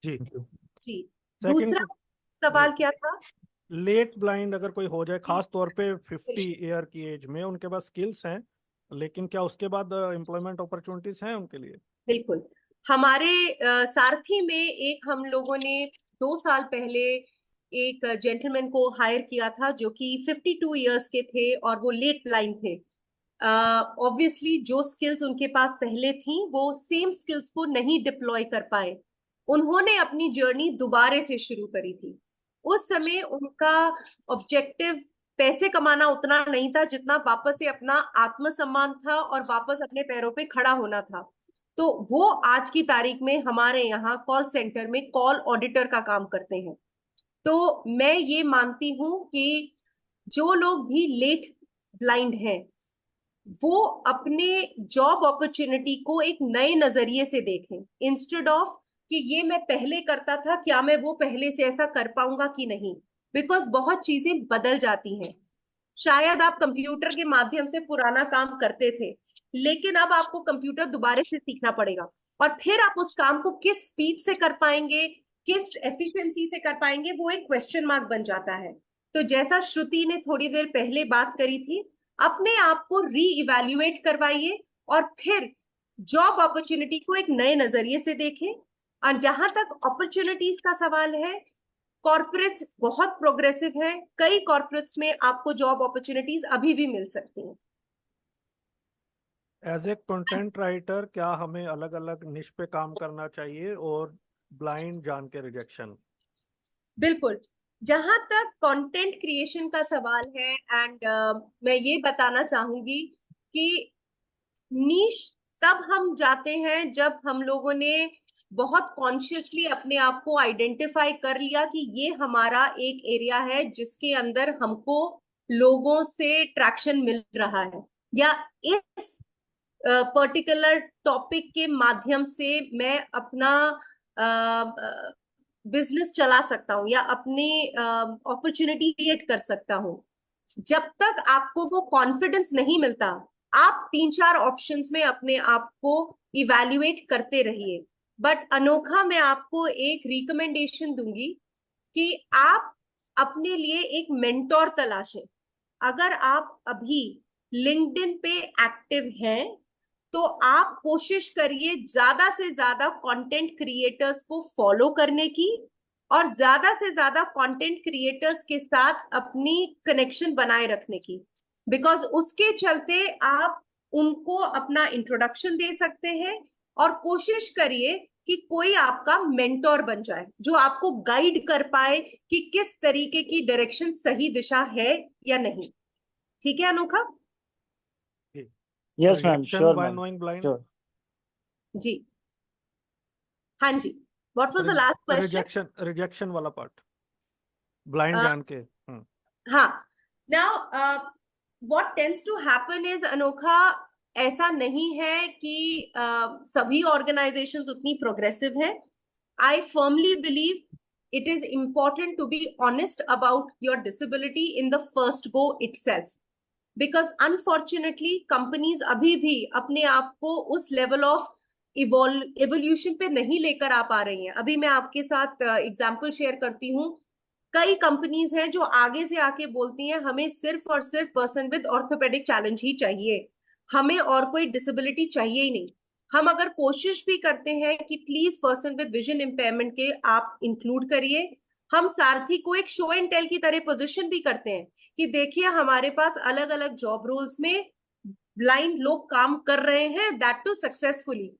जी। जी। सेकंड दूसरा सवाल क्या था? लेट ब्लाइंड अगर कोई हो जाए, खास तौर पे 50 ईयर की एज में, उनके पास स्किल्स हैं लेकिन क्या उसके बाद एम्प्लॉयमेंट अपॉर्चुनिटीज हैं उनके लिए? बिल्कुल। हमारे सारथी में एक हम लोगों ने 2 साल पहले एक जेंटलमैन को हायर किया था जो कि 52 इयर्स के थे और वो लेट ब्लाइंड थे। ऑब्वियसली जो स्किल्स उनके पास पहले थी वो सेम स्किल्स को नहीं डिप्लॉय कर पाए। उन्होंने अपनी जर्नी दोबारे से शुरू करी थी। उस समय उनका ऑब्जेक्टिव पैसे कमाना उतना नहीं था जितना वापस से अपना आत्मसम्मान था और वापस अपने पैरों पे खड़ा होना था। तो वो आज की तारीख में हमारे यहाँ कॉल सेंटर में कॉल ऑडिटर का काम करते हैं। तो मैं ये मानती हूं कि जो लोग भी लेट ब्लाइंड हैं वो अपने जॉब अपॉर्चुनिटी को एक नए नजरिए से देखें, इंस्टेड ऑफ कि ये मैं पहले करता था, क्या मैं वो पहले से ऐसा कर पाऊंगा कि नहीं। बिकॉज बहुत चीजें बदल जाती हैं। शायद आप कंप्यूटर के माध्यम से पुराना काम करते थे लेकिन अब आपको कंप्यूटर दोबारा से सीखना पड़ेगा और फिर आप उस काम को किस स्पीड से कर पाएंगे, किस एफिशिएंसी से कर पाएंगे, वो एक क्वेश्चन मार्क बन जाता है। तो जैसा श्रुति ने थोड़ी देर पहले बात करी थी, अपने आप को री इवैल्यूएट करवाइए और फिर जॉब अपॉर्चुनिटी को एक नए नजरिए से देखें। और जहां तक अपॉर्चुनिटीज का सवाल है, कॉर्पोरेट्स बहुत प्रोग्रेसिव है। कई कॉर्पोरेट्स में आपको जॉब अपॉर्चुनिटीज अभी भी मिल सकती हैं। एज ए कंटेंट राइटर क्या हमें अलग अलग निश पे काम करना चाहिए, और ब्लाइंड जान के रिजेक्शन? बिल्कुल। जहां तक कंटेंट क्रिएशन का सवाल है एंड मैं ये बताना चाहूंगी कि नीश तब हम जाते हैं जब हम लोगों ने बहुत कॉन्शियसली अपने आप को आइडेंटिफाई कर लिया कि ये हमारा एक एरिया है जिसके अंदर हमको लोगों से ट्रैक्शन मिल रहा है, या इस पर्टिकुलर टॉपिक के माध्यम से मैं अपना बिजनेस चला सकता हूँ या अपनी अपॉर्चुनिटी क्रिएट कर सकता हूँ। जब तक आपको वो कॉन्फिडेंस नहीं मिलता, आप 3-4 ऑप्शंस में अपने आप को इवैल्यूएट करते रहिए। बट अनोखा मैं आपको एक रिकमेंडेशन दूंगी कि आप अपने लिए एक मेंटोर तलाशें। अगर आप अभी लिंक्डइन पे एक्टिव हैं तो आप कोशिश करिए ज्यादा से ज्यादा कंटेंट क्रिएटर्स को फॉलो करने की और ज्यादा से ज्यादा कंटेंट क्रिएटर्स के साथ अपनी कनेक्शन बनाए रखने की। बिकॉज उसके चलते आप उनको अपना इंट्रोडक्शन दे सकते हैं और कोशिश करिए कि कोई आपका मेंटोर बन जाए जो आपको गाइड कर पाए कि किस तरीके की डायरेक्शन सही दिशा है या नहीं। ठीक है Anokha? Yes ma'am, sure bye ma'am, knowing blind. Sure. जी हाँ जी। What was the last question? Rejection वाला पार्ट ब्लाइंड जान के। हाँ। Now what tends to happen is Anokha, ऐसा नहीं है कि सभी ऑर्गेनाइजेशंस उतनी प्रोग्रेसिव हैं। I firmly believe it is important to be honest about your disability in the first go itself, because unfortunately companies अभी भी अपने आप को उस लेवल ऑफ इवोल्यूशन पे नहीं लेकर आ पा रही हैं। अभी मैं आपके साथ एग्जांपल शेयर करती हूँ। कई कंपनीज हैं जो आगे से आके बोलती हैं हमें सिर्फ और सिर्फ पर्सन विद ऑर्थोपेडिक चैलेंज ही चाहिए, हमें और कोई डिसेबिलिटी चाहिए ही नहीं। हम अगर कोशिश भी करते हैं कि please person with vision impairment के आप इंक्लूड करिए, हम सारथी को एक शो एंड टेल की तरह पोजीशन भी करते हैं कि देखिए हमारे पास अलग अलग जॉब रोल्स में ब्लाइंड लोग काम कर रहे हैं, दैट टू सक्सेसफुली।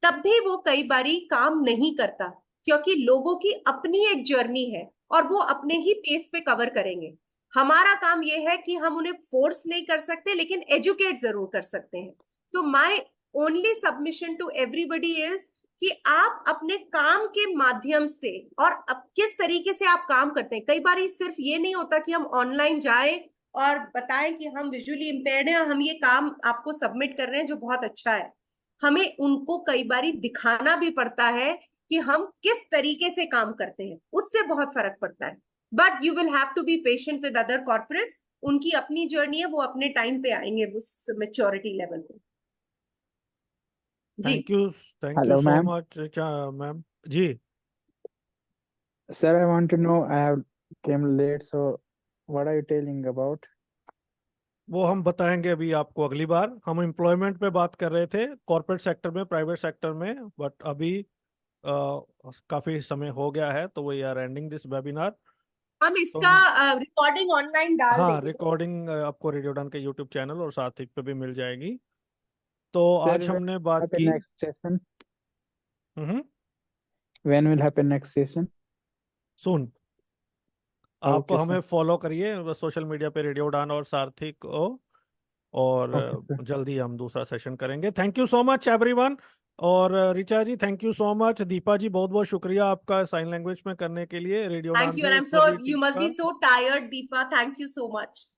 तब भी वो कई बारी काम नहीं करता क्योंकि लोगों की अपनी एक जर्नी है और वो अपने ही पेस पे कवर करेंगे। हमारा काम ये है कि हम उन्हें फोर्स नहीं कर सकते लेकिन एजुकेट जरूर कर सकते हैं। So my only submission to everybody is कि आप अपने काम के माध्यम से और अब किस तरीके से आप काम करते हैं। कई बार सिर्फ ये नहीं होता कि हम ऑनलाइन जाएं और बताएं कि हम विजुअली इम्पेयर्ड हैं, हम ये काम आपको सबमिट कर रहे हैं जो बहुत अच्छा है। हमें उनको कई बारी दिखाना भी पड़ता है कि हम किस तरीके से काम करते हैं, उससे बहुत फर्क पड़ता है। But you will have to be patient with other corporates. उनकी अपनी जर्नी है, वो अपने टाइम पे आएंगे उस मैच्योरिटी लेवल पे। जी thank you hello so ma'am. Much ma'am. जी Sir, I want to know, I have came late, so what are you telling about? वो हम बताएंगे अभी आपको अगली बार। हम एम्प्लॉयमेंट पे बात कर रहे थे, कॉर्पोरेट सेक्टर में, प्राइवेट सेक्टर में, बट अभी काफी समय हो गया है, तो we are ending this webinar. हम इसका रिकॉर्डिंग ऑनलाइन डाल हाँ, देंगे। रिकॉर्डिंग आपको रेडियो डन के यूट्यूब चैनल और साथ ही पे भी मिल जाएगी। तो Sir, आज हमने बात happen की। next session? Hmm, When will happen next session? सुन, आप Okay, हमें sir. फॉलो करिए सोशल मीडिया पे रेडियो डन और सारथी को, और Okay, sir. जल्दी हम दूसरा सेशन करेंगे। Thank you so much everyone. और Richa ji thank you so much. Deepa ji बहुत बहुत शुक्रिया आपका साइन लैंग्वेज में करने के लिए radio thank done you, and I से एम सो, सभी यू टीम मस्ट बी का। So tired Deepa, thank you so much.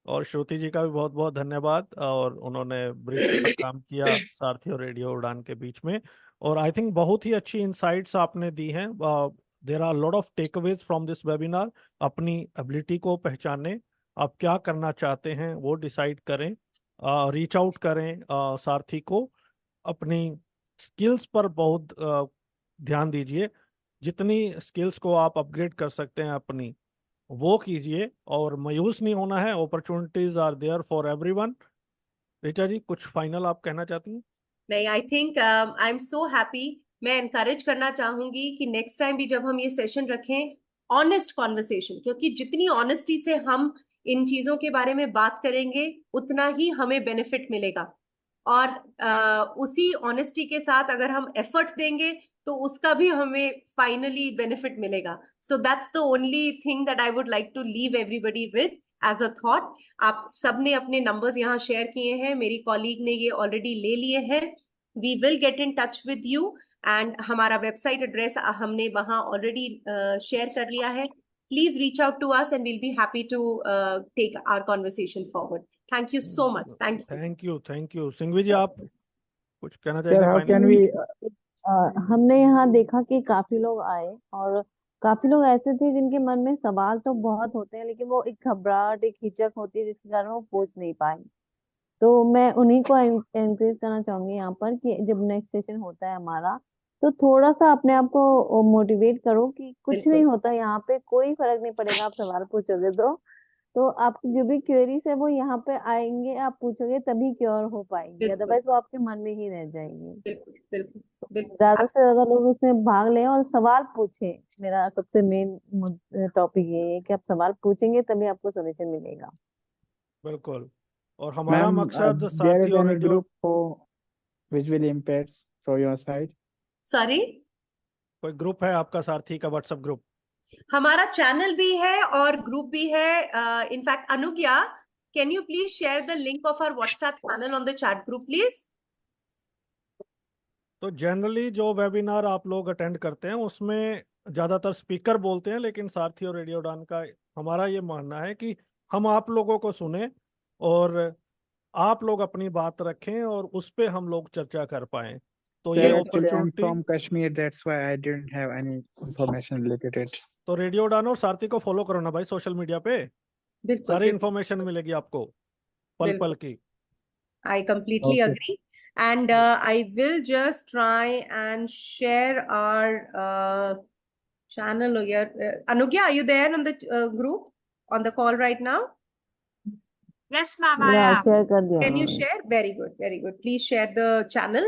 और श्रुति जी का भी बहुत बहुत धन्यवाद, और उन्होंने ब्रिज का काम किया सारथी और रेडियो उड़ान के बीच में। और आई थिंक बहुत ही अच्छी इंसाइट्स आपने दी हैं। There are lot of takeaways from this webinar. अपनी एबिलिटी को पहचानें, आप क्या करना चाहते हैं वो डिसाइड करें, रीच आउट करें सारथी को, अपनी स्किल्स पर बहुत ध्यान दीजिए। जितनी स्किल्स को आप अपग्रेड कर सकते हैं अपनी, वो कीजिए, और मायूस नहीं होना है। Opportunities are there for everyone. Richa ji कुछ फाइनल आप कहना चाहती हैं? नहीं, I think I am so happy. मैं एनकरेज करना चाहूंगी कि नेक्स्ट टाइम भी जब हम ये सेशन रखें, ऑनेस्ट कॉन्वर्सेशन, क्योंकि जितनी ऑनेस्टी से हम इन चीजों के बारे में बात करेंगे उतना ही हमें बेनिफिट मिलेगा। और उसी ऑनेस्टी के साथ अगर हम एफर्ट देंगे तो उसका भी हमें फाइनली बेनिफिट मिलेगा। So that's the only thing that I would like to leave everybody with as a thought. आप सबने अपने नंबर्स यहाँ शेयर किए हैं, मेरी कॉलीग ने ये ऑलरेडी ले लिए हैं। We will get in touch with you, and हमारा वेबसाइट एड्रेस हमने वहाँ ऑलरेडी शेयर कर लिया है। Please reach out to us and will be happy to take our conversation forward. Thank you so much. Thank you. Thank you. Singhvi ji आप कुछ कहना Sir, चाहेंगे how फाइनल? can we? हमने यहाँ देखा कि काफी लोग आए, और काफी लोग ऐसे थे जिनके मन में सवाल तो बहुत होते हैं, लेकिन वो एक घबराहट, एक हिचक होती है जिसके कारण वो पूछ नहीं पाए। तो मैं उन्हीं को एनकरेज करना चाहूंगी यहाँ पर कि जब नेक्स्ट सेशन होता है हमारा, तो थोड़ा सा अपने आप को मोटिवेट करो कि कुछ नहीं होता, यहाँ पे कोई फर्क नहीं पड़ेगा। आप सवाल पूछोगे तो आपकी जो भी क्वेरीज है वो यहाँ पे आएंगे, आप पूछोगे तभी क्योर हो पाएंगे, अदरवाइज वो आपके मन में ही रह जाएंगी। बिल्कुल बिल्कुल बिल्कुल। ज्यादा से ज्यादा लोग इसमें भाग लें और सवाल पूछें। मेरा सबसे मेन टॉपिक ये है कि आप सवाल पूछेंगे तभी आपको सोल्यूशन मिलेगा। बिल्कुल। और हमारा Ma'am, मकसद there सारथी is और any radio. group for visually impaired from your side? Sorry, कोई ग्रुप है आपका सारथी का, व्हाट्सएप ग्रुप? हमारा चैनल भी है और ग्रुप भी है। In fact Anugya, can you please share the link of our WhatsApp channel on the chat group please? तो जनरली जो वेबिनार आप लोग अटेंड करते हैं उसमें ज्यादातर स्पीकर बोलते हैं, लेकिन सारथी और रेडियो डन का हमारा ये मानना है कि हम आप लोगों को सुने और आप लोग अपनी बात रखें और उस पे हम लोग चर्चा कर पाए। तो Sir, ये actually, I'm opportunity. from Kashmir. That's why I didn't have any information related to it. तो रेडियो डन और सारथी को फॉलो करो ना भाई सोशल मीडिया पे, बिल्कुल सारी बिल्कुल इंफॉर्मेशन मिलेगी आपको पल पल बिल्कुल। की। I completely Okay. agree. And I will just try and share our channel here. Anugya, are you there on the group, on the call right now? Yes, ma'am, I या am. शेयर कर दिया Can you उन्होंने। share? Very good, very good. Please share the channel.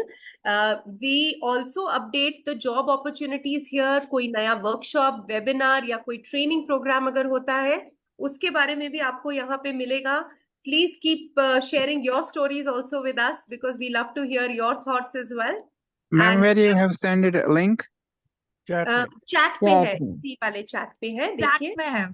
We also update the job opportunities here. कोई नया workshop, webinar या कोई training program अगर होता है, उसके बारे में भी आपको यहाँ पे मिलेगा। Please keep sharing your stories also with us, because we love to hear your thoughts as well. Ma'am, And where you have sent it a link? Chat में। chat पे चैट है, में। इसी वाले chat पे है, चैट देखिए। में है।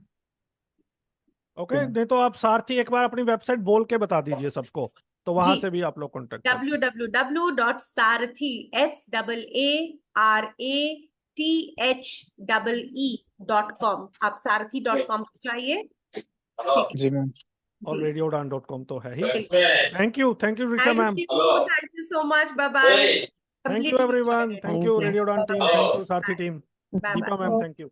ओके, नहीं तो आप सारथी एक बार अपनी वेबसाइट बोल के बता दीजिए सबको, तो वहां जी, से भी आप लोग कॉन्टेक्ट कर सकते www.sarathi.com। आप सारथी.com चाहिए, ठीक है? जी मैम। और जी, radiodan.com तो है ही। बिल्कुल। Thank you Richa thank ma'am. You so much, bye bye. Thank you everyone, thank you radio Udaan team, thank you Sarathi team, bye Deepa bye. Ma'am, thank you.